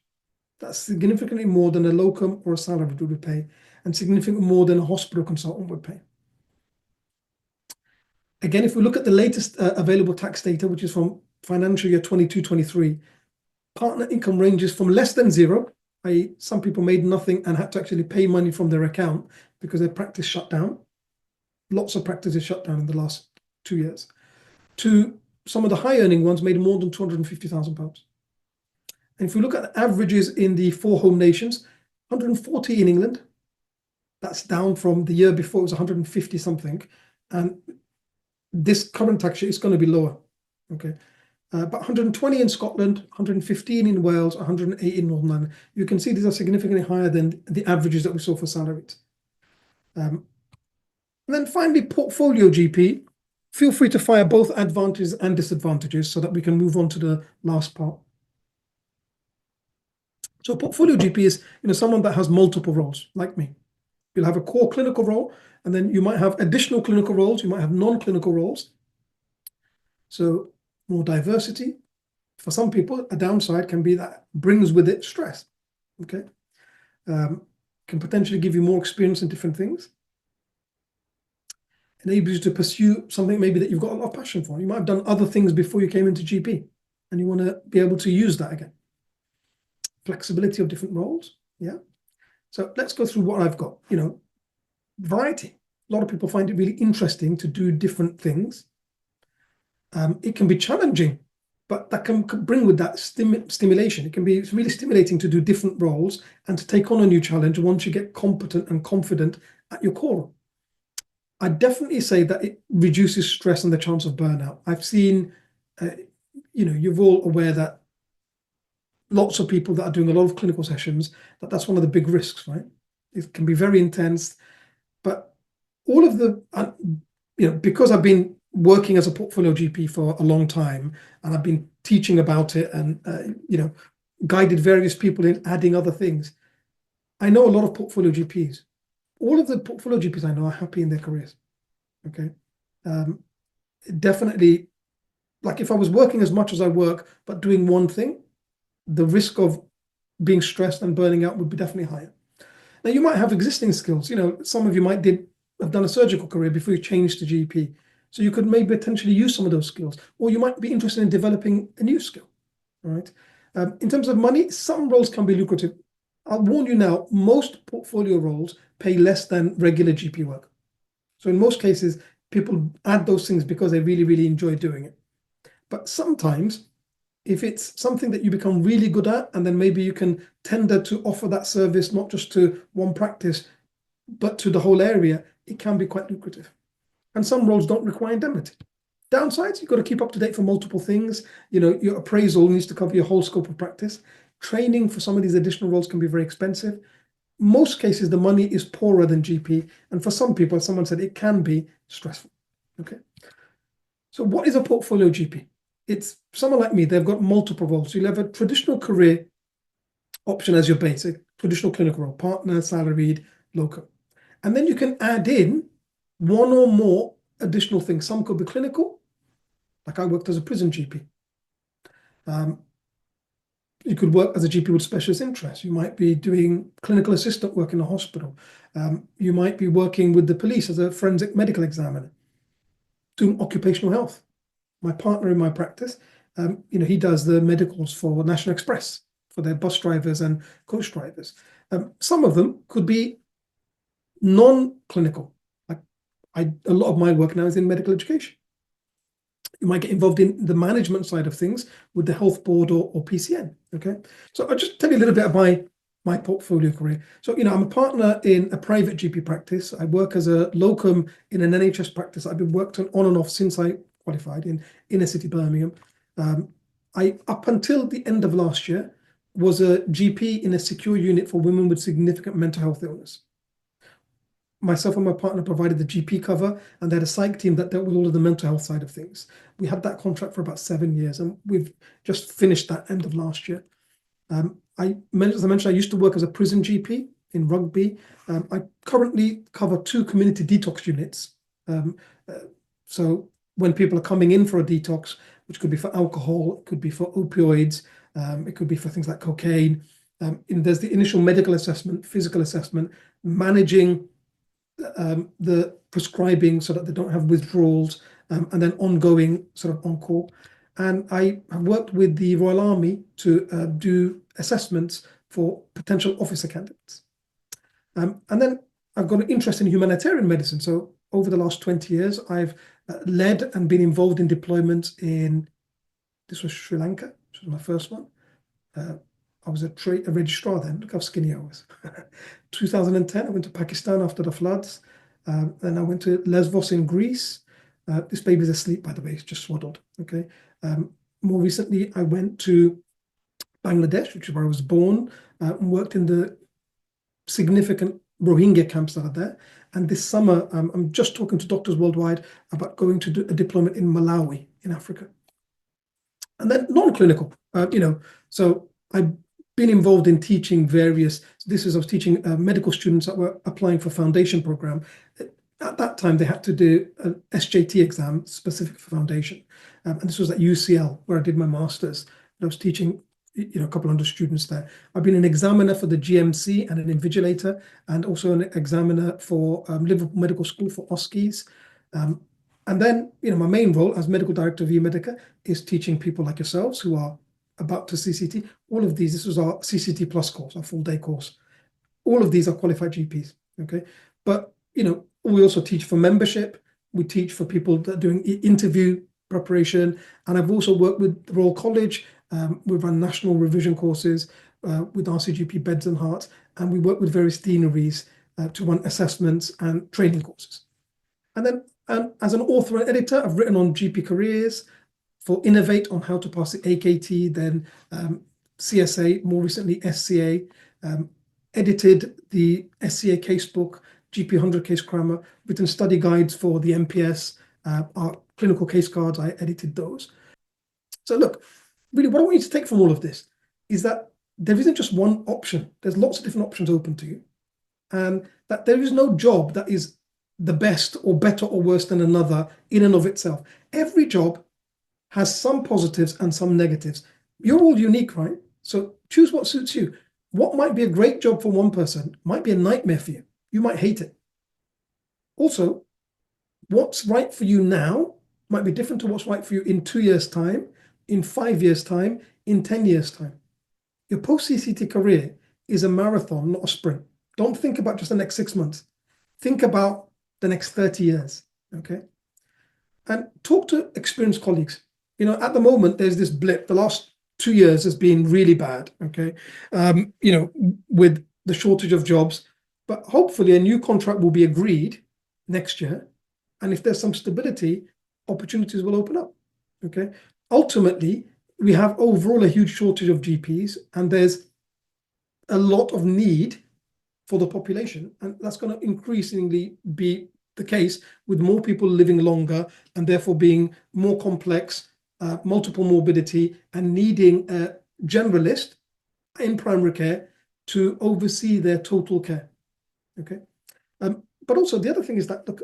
That's significantly more than a locum or a salaried would pay, and significantly more than a hospital consultant would pay. Again, if we look at the latest available tax data, which is from financial year 22-23, partner income ranges from less than zero, i.e. some people made nothing and had to actually pay money from their account because their practice shut down. Lots of practices shut down in the last 2 years. To some of the high earning ones made more than £250,000. And if we look at the averages in the 4 home nations, 140 in England, that's down from the year before, it was 150 something. And this current tax year is going to be lower. Okay. But 120 in Scotland, 115 in Wales, 108 in Northern Ireland. You can see these are significantly higher than the averages that we saw for salaried. And then finally, portfolio GP. Feel free to fire both advantages and disadvantages so that we can move on to the last part. So portfolio GP is someone that has multiple roles, like me. You'll have a core clinical role, and then you might have additional clinical roles. You might have non-clinical roles. So more diversity. For some people, a downside can be that brings with it stress. Okay. Can potentially give you more experience in different things. Enables you to pursue something maybe that you've got a lot of passion for. You might have done other things before you came into GP, and you want to be able to use that again. Flexibility of different roles. Yeah. So let's go through what I've got. Variety. A lot of people find it really interesting to do different things. It can be challenging, but that can bring with that stimulation. It can be really stimulating to do different roles and to take on a new challenge once you get competent and confident at your core. I definitely say that it reduces stress and the chance of burnout. I've seen, you're all aware that lots of people that are doing a lot of clinical sessions, that's one of the big risks, right? It can be very intense, but all of the, because I've been working as a portfolio GP for a long time, and I've been teaching about it and, guided various people in adding other things. I know a lot of portfolio GPs. All of the portfolio GPs I know are happy in their careers. Okay. Definitely, like if I was working as much as I work, but doing one thing, the risk of being stressed and burning out would be definitely higher. Now, you might have existing skills. Some of you might have done a surgical career before you changed to GP. So you could maybe potentially use some of those skills, or you might be interested in developing a new skill, right? In terms of money, some roles can be lucrative. I'll warn you now, most portfolio roles pay less than regular GP work. So in most cases, people add those things because they really, really enjoy doing it. But sometimes, if it's something that you become really good at, and then maybe you can tender to offer that service, not just to one practice, but to the whole area, it can be quite lucrative. And some roles don't require indemnity. Downsides, you've got to keep up to date for multiple things. Your appraisal needs to cover your whole scope of practice. Training for some of these additional roles can be very expensive. Most cases, the money is poorer than GP. And for some people, as someone said, it can be stressful. Okay. So what is a portfolio GP? It's someone like me, they've got multiple roles. So you'll have a traditional career option as your basic, traditional clinical role, partner, salaried, locum. And then you can add in one or more additional things. Some could be clinical, like I worked as a prison GP. You could work as a GP with specialist interests. You might be doing clinical assistant work in a hospital. You might be working with the police as a forensic medical examiner, doing occupational health. My partner in my practice, he does the medicals for National Express, for their bus drivers and coach drivers. Some of them could be non-clinical. A lot of my work now is in medical education. You might get involved in the management side of things with the health board or PCN. Okay, so I'll just tell you a little bit about my portfolio career. So, I'm a partner in a private GP practice. I work as a locum in an NHS practice. I've been worked on and off since I qualified in inner city Birmingham. I, up until the end of last year, was a GP in a secure unit for women with significant mental health illness. Myself and my partner provided the GP cover, and they had a psych team that dealt with all of the mental health side of things. We had that contract for about 7 years, and we've just finished that end of last year. As I mentioned, I used to work as a prison GP in Rugby. I currently cover 2 community detox units. So when people are coming in for a detox, which could be for alcohol, it could be for opioids, it could be for things like cocaine. There's the initial medical assessment, physical assessment, managing the prescribing so that they don't have withdrawals, and then ongoing sort of on-call. And I have worked with the Royal Army to do assessments for potential officer candidates. And then I've got an interest in humanitarian medicine. So over the last 20 years, I've led and been involved in deployments in, this was Sri Lanka, which was my first one. I was a registrar then, look how skinny I was. 2010, I went to Pakistan after the floods. Then I went to Lesbos in Greece. This baby's asleep, by the way, it's just swaddled, okay? More recently, I went to Bangladesh, which is where I was born, and worked in the significant Rohingya camps that are there. And this summer, I'm just talking to doctors worldwide about going to do a deployment in Malawi, in Africa. And then non-clinical, so I've been involved in teaching various, I was teaching medical students that were applying for foundation program. At that time, they had to do an SJT exam specific for foundation. And this was at UCL, where I did my master's. I was teaching, a couple hundred students there. I've been an examiner for the GMC and an invigilator, and also an examiner for Liverpool Medical School for OSCEs. And then, my main role as medical director of eMedica is teaching people like yourselves who are about to CCT. All of these, this was our CCT Plus course, our full-day course. All of these are qualified GPs, okay? But, we also teach for membership. We teach for people that are doing interview preparation. And I've also worked with the Royal College. We've run national revision courses with RCGP Beds and Hearts. And we work with various deaneries to run assessments and training courses. And then as an author and editor, I've written on GP careers, for Innovate on how to pass the AKT, then CSA, more recently SCA, edited the SCA casebook, GP 100 case crammer, written study guides for the MPS, our clinical case cards, I edited those. So look, really what I want you to take from all of this is that there isn't just one option. There's lots of different options open to you. And that there is no job that is the best or better or worse than another in and of itself. Every job has some positives and some negatives. You're all unique, right? So choose what suits you. What might be a great job for one person might be a nightmare for you. You might hate it. Also, what's right for you now might be different to what's right for you in 2 years' time, in 5 years' time, in 10 years' time. Your post-CCT career is a marathon, not a sprint. Don't think about just the next 6 months. Think about the next 30 years, okay? And talk to experienced colleagues. At the moment, there's this blip. The last 2 years has been really bad, okay? With the shortage of jobs. But hopefully a new contract will be agreed next year. And if there's some stability, opportunities will open up, okay? Ultimately, we have overall a huge shortage of GPs, and there's a lot of need for the population. And that's going to increasingly be the case with more people living longer and therefore being more complex, multiple morbidity, and needing a generalist in primary care to oversee their total care. Okay. But also the other thing is that, look,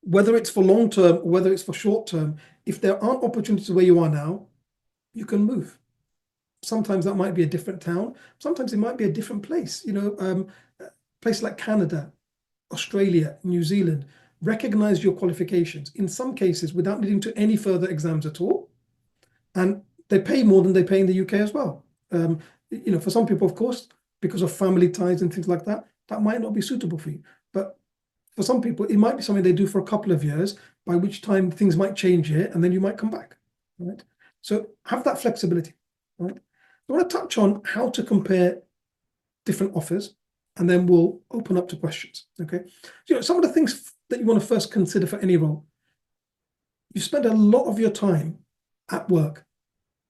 whether it's for long term or whether it's for short term, if there aren't opportunities where you are now, you can move. Sometimes that might be a different town. Sometimes it might be a different place. Place like Canada, Australia, New Zealand, recognize your qualifications, in some cases without needing to any further exams at all. And they pay more than they pay in the UK as well. For some people, of course, because of family ties and things like that, that might not be suitable for you. But for some people, it might be something they do for a couple of years, by which time things might change here, and then you might come back, right? So have that flexibility, right? I want to touch on how to compare different offers, and then we'll open up to questions. Okay. Some of the things that you want to first consider for any role. You spend a lot of your time at work.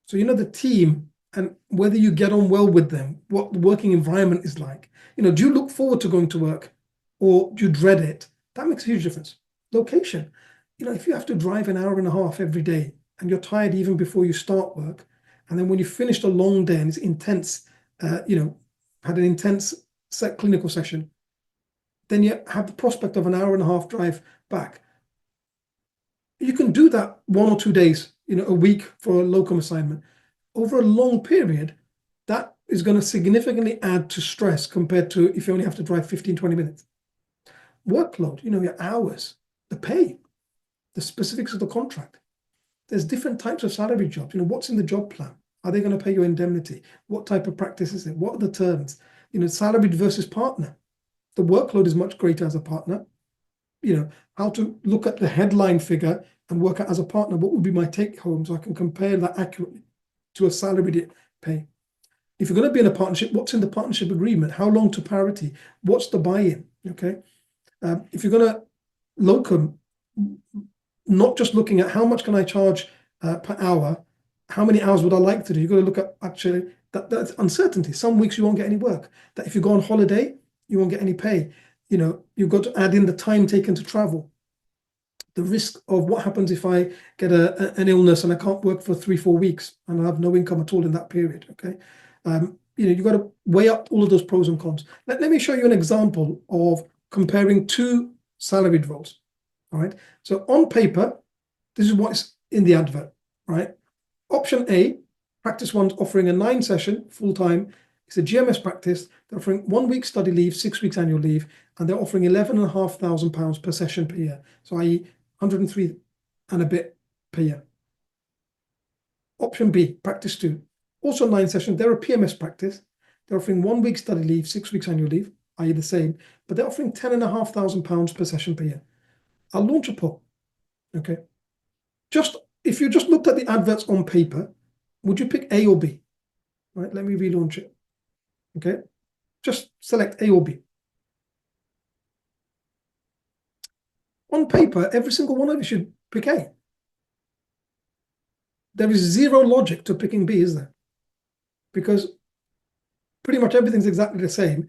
So the team and whether you get on well with them, what the working environment is like. Do you look forward to going to work or do you dread it? That makes a huge difference. Location. If you have to drive an hour and a half every day and you're tired even before you start work, and then when you finished a long day and it's intense, had an intense clinical session, then you have the prospect of an hour and a half drive back. You can do that 1 or 2 days, a week for a locum assignment. Over a long period, that is going to significantly add to stress compared to if you only have to drive 15, 20 minutes. Workload, your hours, the pay, the specifics of the contract. There's different types of salary jobs. What's in the job plan? Are they going to pay you indemnity? What type of practice is it? What are the terms? Salaried versus partner. The workload is much greater as a partner. How to look at the headline figure and work out as a partner, what would be my take home so I can compare that accurately to a salaried pay. If you're going to be in a partnership, what's in the partnership agreement? How long to parity? What's the buy-in? Okay. If you're going to locum, not just looking at how much can I charge per hour, how many hours would I like to do? You've got to look at actually that's uncertainty. Some weeks you won't get any work. That if you go on holiday, you won't get any pay. You've got to add in the time taken to travel. The risk of what happens if I get an illness and I can't work for 3-4 weeks and I have no income at all in that period. Okay. You've got to weigh up all of those pros and cons. Let me show you an example of comparing two salaried roles. All right. So on paper, this is what's in the advert, right? Option A, practice one's offering a 9-session full-time. It's a GMS practice. They're offering 1 week study leave, 6 weeks annual leave, and they're offering £11,500 per session per year. So i.e. 103 and a bit per year. Option B, practice 2. Also 9 sessions. They're a PMS practice. They're offering 1 week study leave, 6 weeks annual leave, i.e. the same, but they're offering £10,500 per session per year. I'll launch a poll. Okay. If you just looked at the adverts on paper, would you pick A or B? All right, let me relaunch it. Okay. Just select A or B. On paper, every single one of you should pick A. There is zero logic to picking B, is there? Because pretty much everything's exactly the same.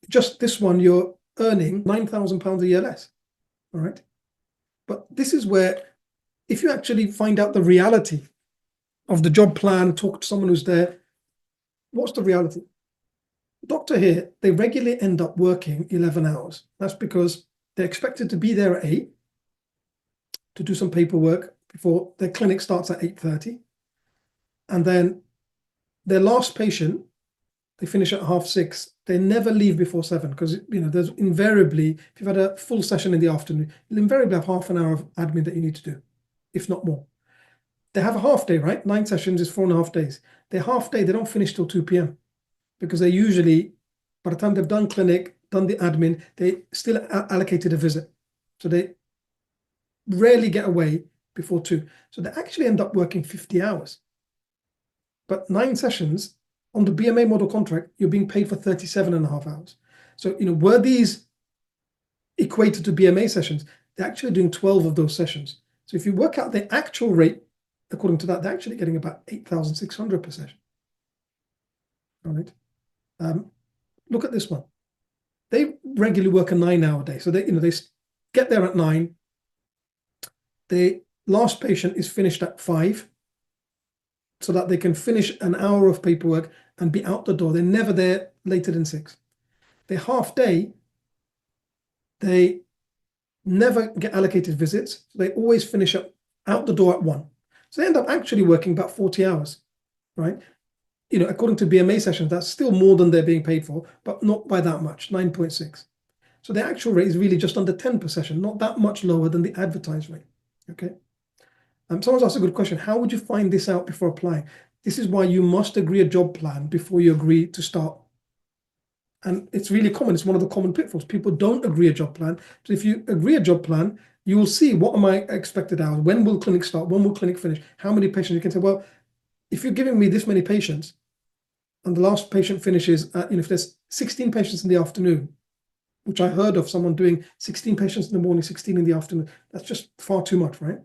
Just this one, you're earning £9,000 a year less. All right. But this is where, if you actually find out the reality of the job plan, talk to someone who's there, what's the reality? Doctor here, they regularly end up working 11 hours. That's because they're expected to be there at 8 to do some paperwork before their clinic starts at 8:30. And then their last patient, they finish at 6:30. They never leave before 7 because, there's invariably, if you've had a full session in the afternoon, you'll invariably have half an hour of admin that you need to do, if not more. They have a half day, right? 9 sessions is 4.5 days. Their half day, they don't finish till 2 p.m. because they usually, by the time they've done clinic, done the admin, they still allocated a visit. So they rarely get away before 2. So they actually end up working 50 hours. But 9 sessions on the BMA model contract, you're being paid for 37.5 hours. So, were these equated to BMA sessions? They're actually doing 12 of those sessions. So if you work out the actual rate, according to that, they're actually getting about 8,600 per session. All right. Look at this one. They regularly work a 9-hour day. So they get there at 9. The last patient is finished at 5 so that they can finish an hour of paperwork and be out the door. They're never there later than 6. Their half day, they never get allocated visits. So they always finish out the door at 1. So they end up actually working about 40 hours, right? According to BMA sessions, that's still more than they're being paid for, but not by that much, 9.6. So the actual rate is really just under 10 per session, not that much lower than the advertised rate. Okay. Someone's asked a good question. How would you find this out before applying? This is why you must agree a job plan before you agree to start. And it's really common. It's one of the common pitfalls. People don't agree a job plan. So if you agree a job plan, you will see what are my expected hours? When will clinic start? When will clinic finish? How many patients? You can say, well, if you're giving me this many patients, and the last patient finishes at, if there's 16 patients in the afternoon, which I heard of someone doing 16 patients in the morning, 16 in the afternoon, that's just far too much, right?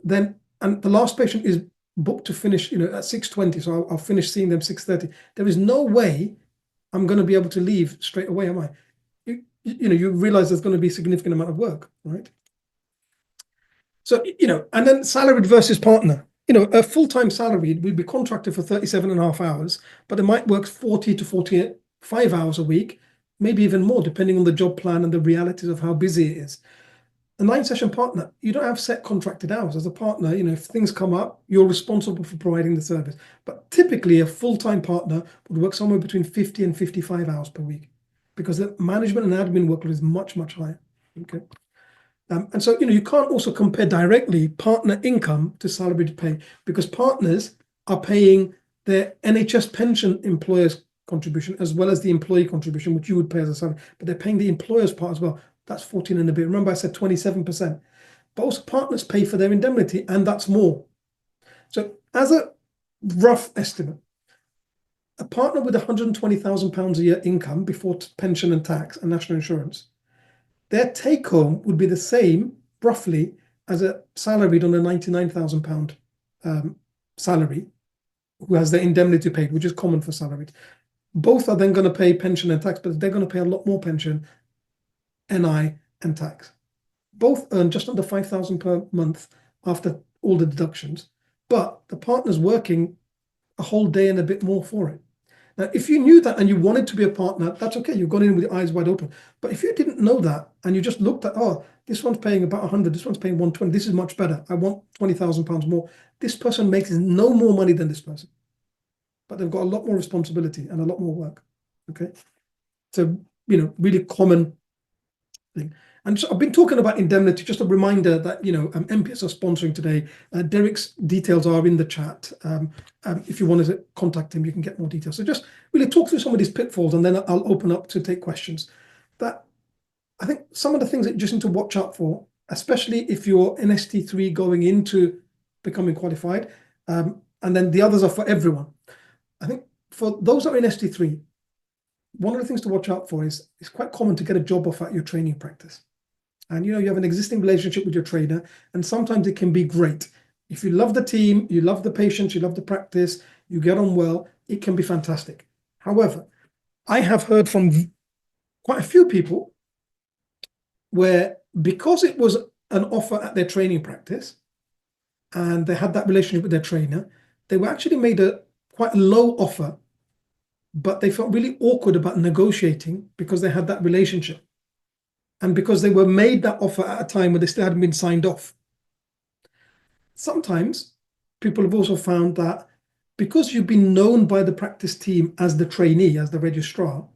Then, and the last patient is booked to finish, at 6:20, so I'll finish seeing them 6:30. There is no way I'm going to be able to leave straight away, am I? You realize there's going to be a significant amount of work, right? So, and then salaried versus partner. A full-time salaried will be contracted for 37.5 hours, but it might work 40 to 45 hours a week, maybe even more, depending on the job plan and the realities of how busy it is. A 9-session partner, you don't have set contracted hours. As a partner, if things come up, you're responsible for providing the service. But typically, a full-time partner would work somewhere between 50 and 55 hours per week, because the management and admin workload is much, much higher. Okay. And so, you can't also compare directly partner income to salaried pay, because partners are paying their NHS pension employer's contribution as well as the employee contribution, which you would pay as a salary, but they're paying the employer's part as well. That's 14 and a bit. Remember, I said 27%. But also partners pay for their indemnity, and that's more. So as a rough estimate, a partner with £120,000 a year income before pension and tax and national insurance, their take home would be the same, roughly, as a salaried on a £99,000 salary who has their indemnity paid, which is common for salaried. Both are then going to pay pension and tax, but they're going to pay a lot more pension, NI, and tax. Both earn just under 5,000 per month after all the deductions, but the partner's working a whole day and a bit more for it. Now, if you knew that and you wanted to be a partner, that's okay. You've gone in with your eyes wide open. But if you didn't know that and you just looked at, oh, this one's paying about 100, this one's paying 120, this is much better, I want £20,000 more. This person makes no more money than this person, but they've got a lot more responsibility and a lot more work. Okay. So, really common thing. And so I've been talking about indemnity, just a reminder that, MPS are sponsoring today. Derek's details are in the chat. If you want to contact him, you can get more details. So just really talk through some of these pitfalls, and then I'll open up to take questions. That I think some of the things that you just need to watch out for, especially if you're in ST3 going into becoming qualified, and then the others are for everyone. I think for those that are in ST3, one of the things to watch out for is it's quite common to get a job offer at your training practice. And you have an existing relationship with your trainer, and sometimes it can be great. If you love the team, you love the patients, you love the practice, you get on well, it can be fantastic. However, I have heard from quite a few people where, because it was an offer at their training practice and they had that relationship with their trainer, they were actually made a quite low offer, but they felt really awkward about negotiating because they had that relationship. And because they were made that offer at a time where they still hadn't been signed off. Sometimes people have also found that because you've been known by the practice team as the trainee, as the registrar,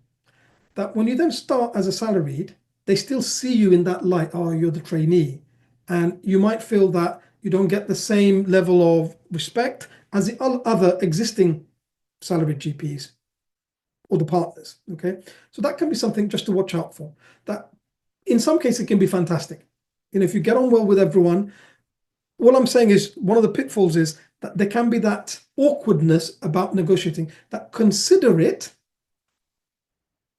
that when you then start as a salaried, they still see you in that light, oh, you're the trainee. And you might feel that you don't get the same level of respect as the other existing salaried GPs or the partners, okay? So that can be something just to watch out for. That in some cases, it can be fantastic. If you get on well with everyone, what I'm saying is one of the pitfalls is that there can be that awkwardness about negotiating, that consider it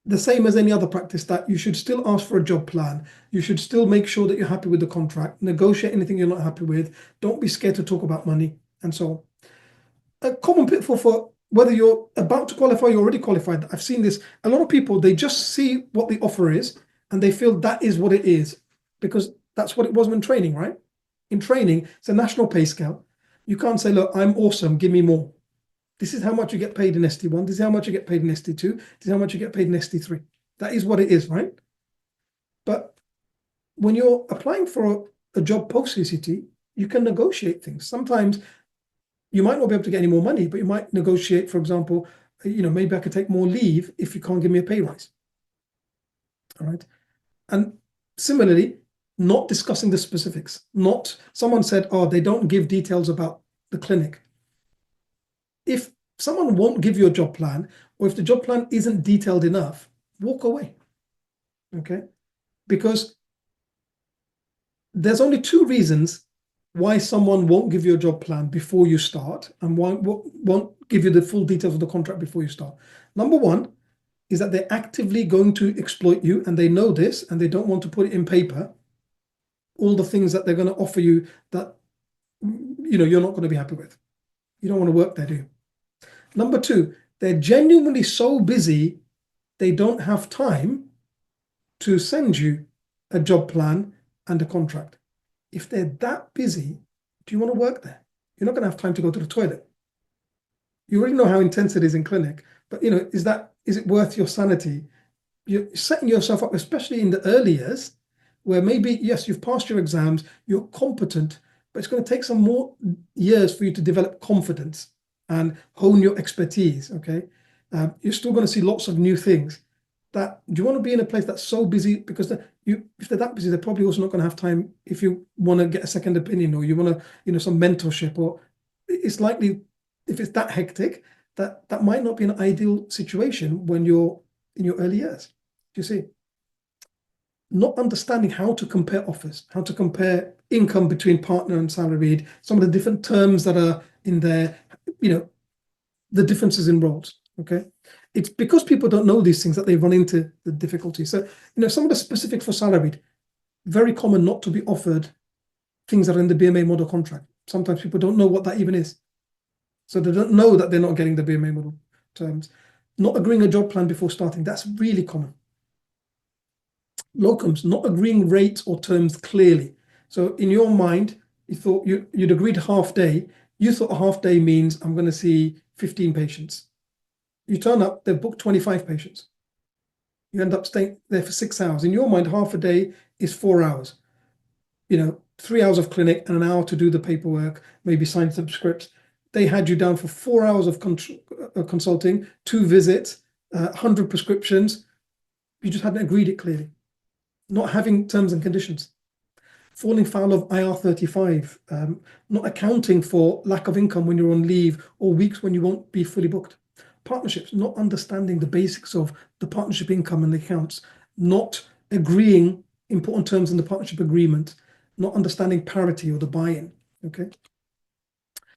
the same as any other practice, that you should still ask for a job plan. You should still make sure that you're happy with the contract, negotiate anything you're not happy with. Don't be scared to talk about money and so on. A common pitfall for whether you're about to qualify or you're already qualified, I've seen this. A lot of people, they just see what the offer is, and they feel that is what it is, because that's what it was in training, right? In training, it's a national pay scale. You can't say, look, I'm awesome, give me more. This is how much you get paid in ST1. This is how much you get paid in ST2. This is how much you get paid in ST3. That is what it is, right? But when you're applying for a job post CCT, you can negotiate things. Sometimes you might not be able to get any more money, but you might negotiate, for example, maybe I could take more leave if you can't give me a pay rise. All right. And similarly, not discussing the specifics. Not someone said, oh, they don't give details about the clinic. If someone won't give you a job plan, or if the job plan isn't detailed enough, walk away. Okay? Because there's only two reasons why someone won't give you a job plan before you start and won't give you the full details of the contract before you start. Number one is that they're actively going to exploit you, and they know this, and they don't want to put it in paper, all the things that they're going to offer you that you're not going to be happy with. You don't want to work there, do you? Number two, they're genuinely so busy they don't have time to send you a job plan and a contract. If they're that busy, do you want to work there? You're not going to have time to go to the toilet. You already know how intense it is in clinic, but is it worth your sanity? You're setting yourself up, especially in the early years, where maybe, yes, you've passed your exams, you're competent, but it's going to take some more years for you to develop confidence and hone your expertise, okay? You're still going to see lots of new things. Do you want to be in a place that's so busy? Because if they're that busy, they're probably also not going to have time if you want to get a second opinion, or you want to, some mentorship, or it's likely, if it's that hectic, that might not be an ideal situation when you're in your early years. Do you see? Not understanding how to compare offers, how to compare income between partner and salaried, some of the different terms that are in there, the differences in roles, okay? It's because people don't know these things that they run into the difficulty. So, some of the specifics for salaried, very common not to be offered things that are in the BMA model contract. Sometimes people don't know what that even is. So they don't know that they're not getting the BMA model terms. Not agreeing a job plan before starting, that's really common. Locums, not agreeing rates or terms clearly. So in your mind, you thought you'd agreed half day. You thought a half day means I'm going to see 15 patients. You turn up, they've booked 25 patients. You end up staying there for 6 hours. In your mind, half a day is 4 hours. 3 hours of clinic and an hour to do the paperwork, maybe sign some scripts. They had you down for 4 hours of consulting, 2 visits, 100 prescriptions. You just hadn't agreed it clearly. Not having terms and conditions. Falling foul of IR35, not accounting for lack of income when you're on leave or weeks when you won't be fully booked. Partnerships, not understanding the basics of the partnership income and the accounts, not agreeing important terms in the partnership agreement, not understanding parity or the buy-in, okay?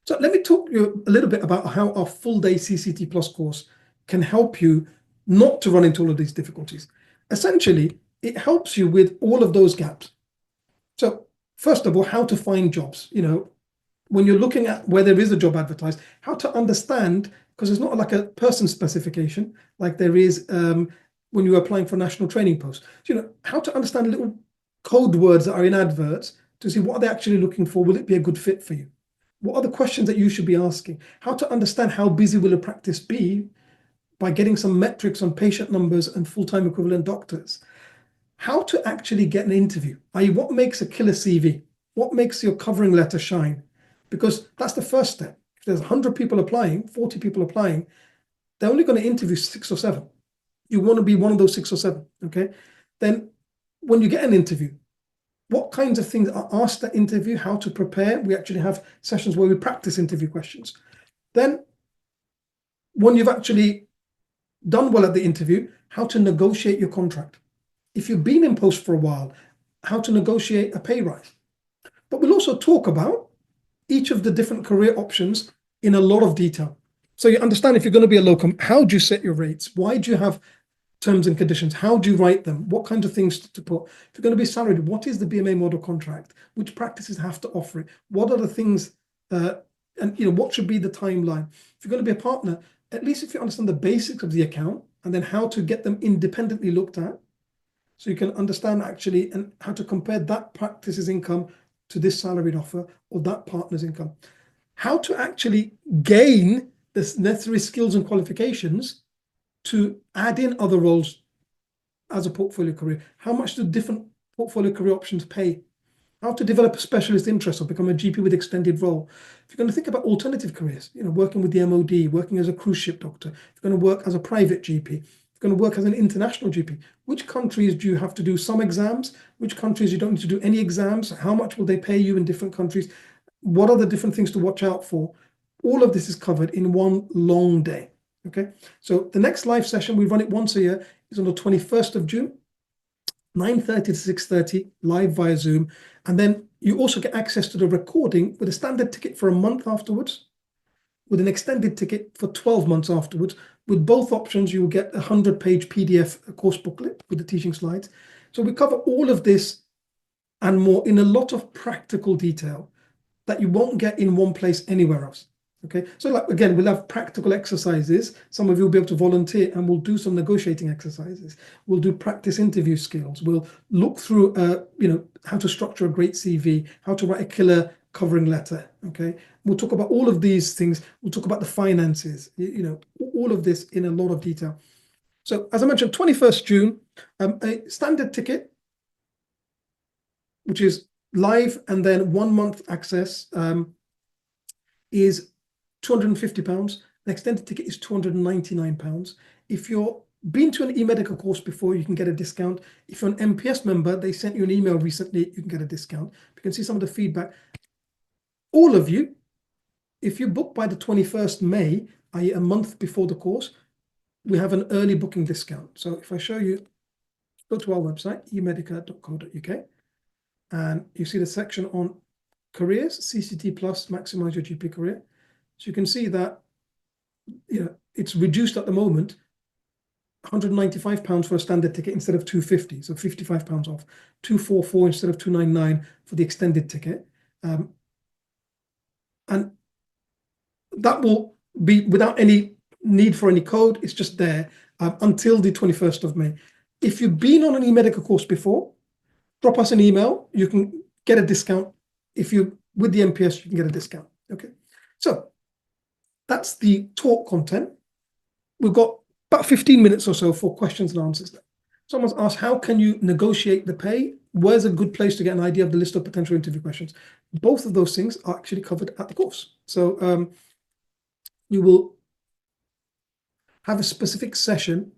So let me talk to you a little bit about how our full-day CCT Plus course can help you not to run into all of these difficulties. Essentially, it helps you with all of those gaps. So first of all, how to find jobs. When you're looking at where there is a job advertised, how to understand, because it's not like a person specification like there is when you're applying for national training posts. So, how to understand little code words that are in adverts to see what are they actually looking for. Will it be a good fit for you? What are the questions that you should be asking? How to understand how busy will a practice be by getting some metrics on patient numbers and full-time equivalent doctors. How to actually get an interview, i.e. what makes a killer CV? What makes your covering letter shine? Because that's the first step. If there's 100 people applying, 40 people applying, they're only going to interview 6 or 7. You want to be one of those 6 or 7, okay? Then when you get an interview, what kinds of things are asked at interview, how to prepare. We actually have sessions where we practice interview questions. Then when you've actually done well at the interview, how to negotiate your contract. If you've been in post for a while, how to negotiate a pay rise. But we'll also talk about each of the different career options in a lot of detail. So you understand, if you're going to be a locum, how do you set your rates? Why do you have terms and conditions? How do you write them? What kinds of things to put? If you're going to be salaried, what is the BMA model contract? Which practices have to offer it? What are the things, what should be the timeline? If you're going to be a partner, at least if you understand the basics of the account and then how to get them independently looked at, so you can understand actually and how to compare that practice's income to this salaried offer or that partner's income. How to actually gain the necessary skills and qualifications to add in other roles as a portfolio career. How much do different portfolio career options pay? How to develop a specialist interest or become a GP with extended role. If you're going to think about alternative careers, working with the MOD, working as a cruise ship doctor, if you're going to work as a private GP, if you're going to work as an international GP, which countries do you have to do some exams? Which countries you don't need to do any exams? How much will they pay you in different countries? What are the different things to watch out for? All of this is covered in one long day. Okay, so the next live session, we run it once a year, is on the 21st of June. 9:30 to 6:30, live via Zoom. And then you also get access to the recording with a standard ticket for a month afterwards, with an extended ticket for 12 months afterwards. With both options, you will get a 100-page PDF course booklet with the teaching slides. So we cover all of this and more in a lot of practical detail that you won't get in one place anywhere else. Okay, so like, again, we'll have practical exercises. Some of you will be able to volunteer and we'll do some negotiating exercises. We'll do practice interview skills. We'll look through, how to structure a great CV, how to write a killer covering letter. Okay, we'll talk about all of these things. We'll talk about the finances, all of this in a lot of detail. So as I mentioned, 21st June, a standard ticket, which is live and then 1 month access, is £250. An extended ticket is £299. If you're been to an e-medical course before, you can get a discount. If you're an MPS member, they sent you an email recently, you can get a discount. You can see some of the feedback. All of you, if you book by the 21st May, i.e. a month before the course, we have an early booking discount. So if I show you, go to our website, emedica.co.uk, and you see the section on careers, CCT plus, maximize your GP career. So you can see that it's reduced at the moment, £195 for a standard ticket instead of £250, so £55 off. £244 instead of £299 for the extended ticket, and that will be without any need for any code. It's just there until the 21st of May. If you've been on an e-medical course before, drop us an email. You can get a discount. If you with the MPS, you can get a discount. Okay, so that's the talk content. We've got about 15 minutes or so for questions and answers. Someone's asked, how can you negotiate the pay? Where's a good place to get an idea of the list of potential interview questions? Both of those things are actually covered at the course. So we will have a specific session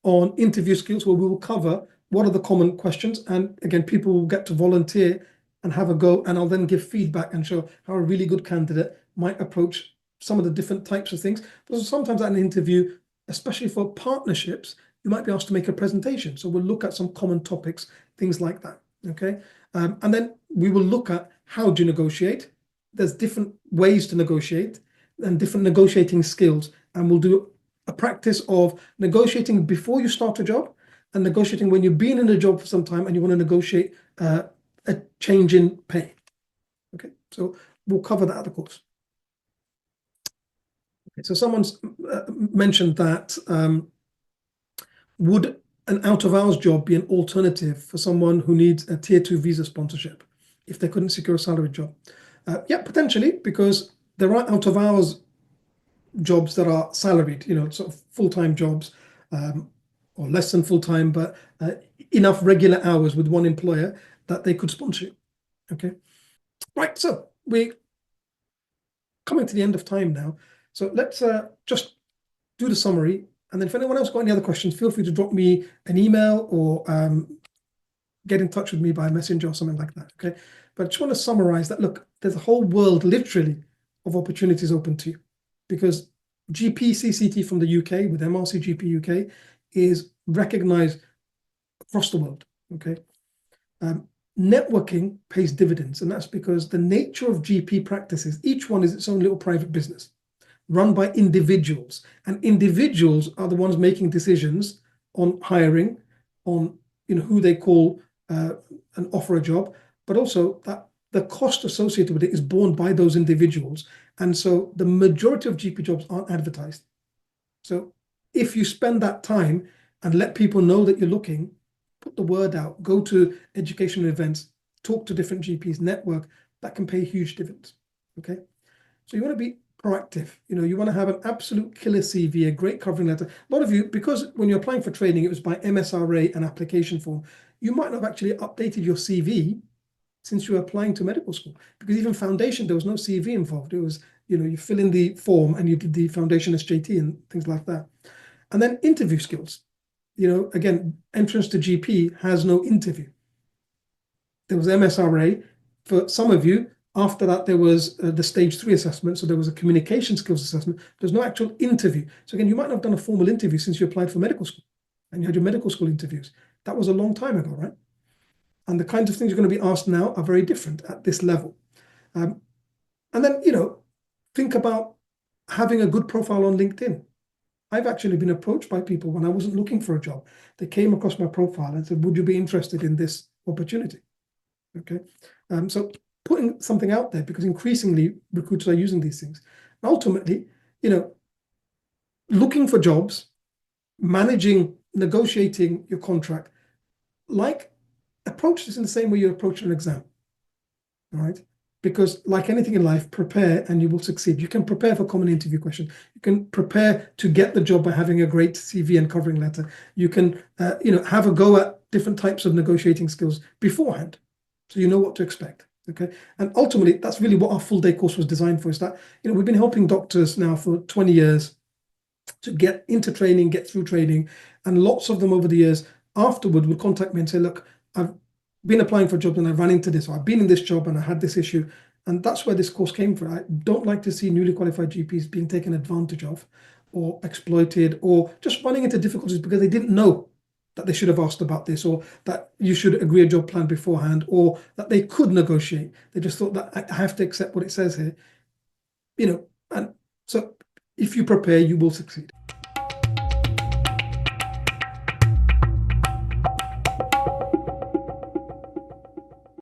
on interview skills where we will cover what are the common questions. And again, people will get to volunteer and have a go, and I'll then give feedback and show how a really good candidate might approach some of the different types of things. Because sometimes at an interview, especially for partnerships, you might be asked to make a presentation. So we'll look at some common topics, things like that. Okay. And then we will look at how do you negotiate. There's different ways to negotiate and different negotiating skills. And we'll do a practice of negotiating before you start a job and negotiating when you've been in a job for some time and you want to negotiate a change in pay. Okay, so we'll cover that at the course. Okay, so someone's mentioned that would an out-of-hours job be an alternative for someone who needs a tier 2 visa sponsorship if they couldn't secure a salaried job? Yeah, potentially, because there are out-of-hours jobs that are salaried, sort of full-time jobs, or less than full-time, but enough regular hours with one employer that they could sponsor you. Okay, right, so we're coming to the end of time now. So let's just do the summary. And then if anyone else got any other questions, feel free to drop me an email or get in touch with me by messenger or something like that, okay? But I just want to summarize that, look, there's a whole world, literally, of opportunities open to you because GP CCT from the UK with MRC GP UK is recognized across the world, okay? Networking pays dividends, and that's because the nature of GP practices, each one is its own little private business run by individuals, and individuals are the ones making decisions on hiring, on who they call and offer a job, but also that the cost associated with it is borne by those individuals. And so the majority of GP jobs aren't advertised. So if you spend that time and let people know that you're looking, put the word out, go to educational events, talk to different GPs, network, that can pay huge dividends. Okay, so you want to be proactive. You want to have an absolute killer CV, a great covering letter. A lot of you, because when you're applying for training, it was by MSRA and application form, you might not have actually updated your CV since you were applying to medical school, because even foundation, there was no CV involved. It was, you fill in the form and you did the foundation SJT and things like that. And then interview skills. Again, entrance to GP has no interview. There was MSRA. For some of you, after that, there was the stage 3 assessment. So there was a communication skills assessment. There's no actual interview. So again, you might not have done a formal interview since you applied for medical school and you had your medical school interviews. That was a long time ago, right? And the kinds of things you're going to be asked now are very different at this level. And then, think about having a good profile on LinkedIn. I've actually been approached by people when I wasn't looking for a job. They came across my profile and said, would you be interested in this opportunity? Okay. So putting something out there, because increasingly recruiters are using these things. And ultimately, looking for jobs, managing, negotiating your contract, approach this in the same way you approach an exam, right? Because like anything in life, prepare and you will succeed. You can prepare for common interview questions. You can prepare to get the job by having a great CV and covering letter. You can, have a go at different types of negotiating skills beforehand, so you know what to expect. Okay, and ultimately, that's really what our full day course was designed for. Is that we've been helping doctors now for 20 years to get into training, get through training, and lots of them over the years afterward would contact me and say, look, I've been applying for jobs and I ran into this, or I've been in this job and I had this issue. And that's where this course came from. I don't like to see newly qualified GPs being taken advantage of or exploited or just running into difficulties because they didn't know that they should have asked about this, or that you should agree a job plan beforehand, or that they could negotiate. They just thought that I have to accept what it says here. And so if you prepare, you will succeed.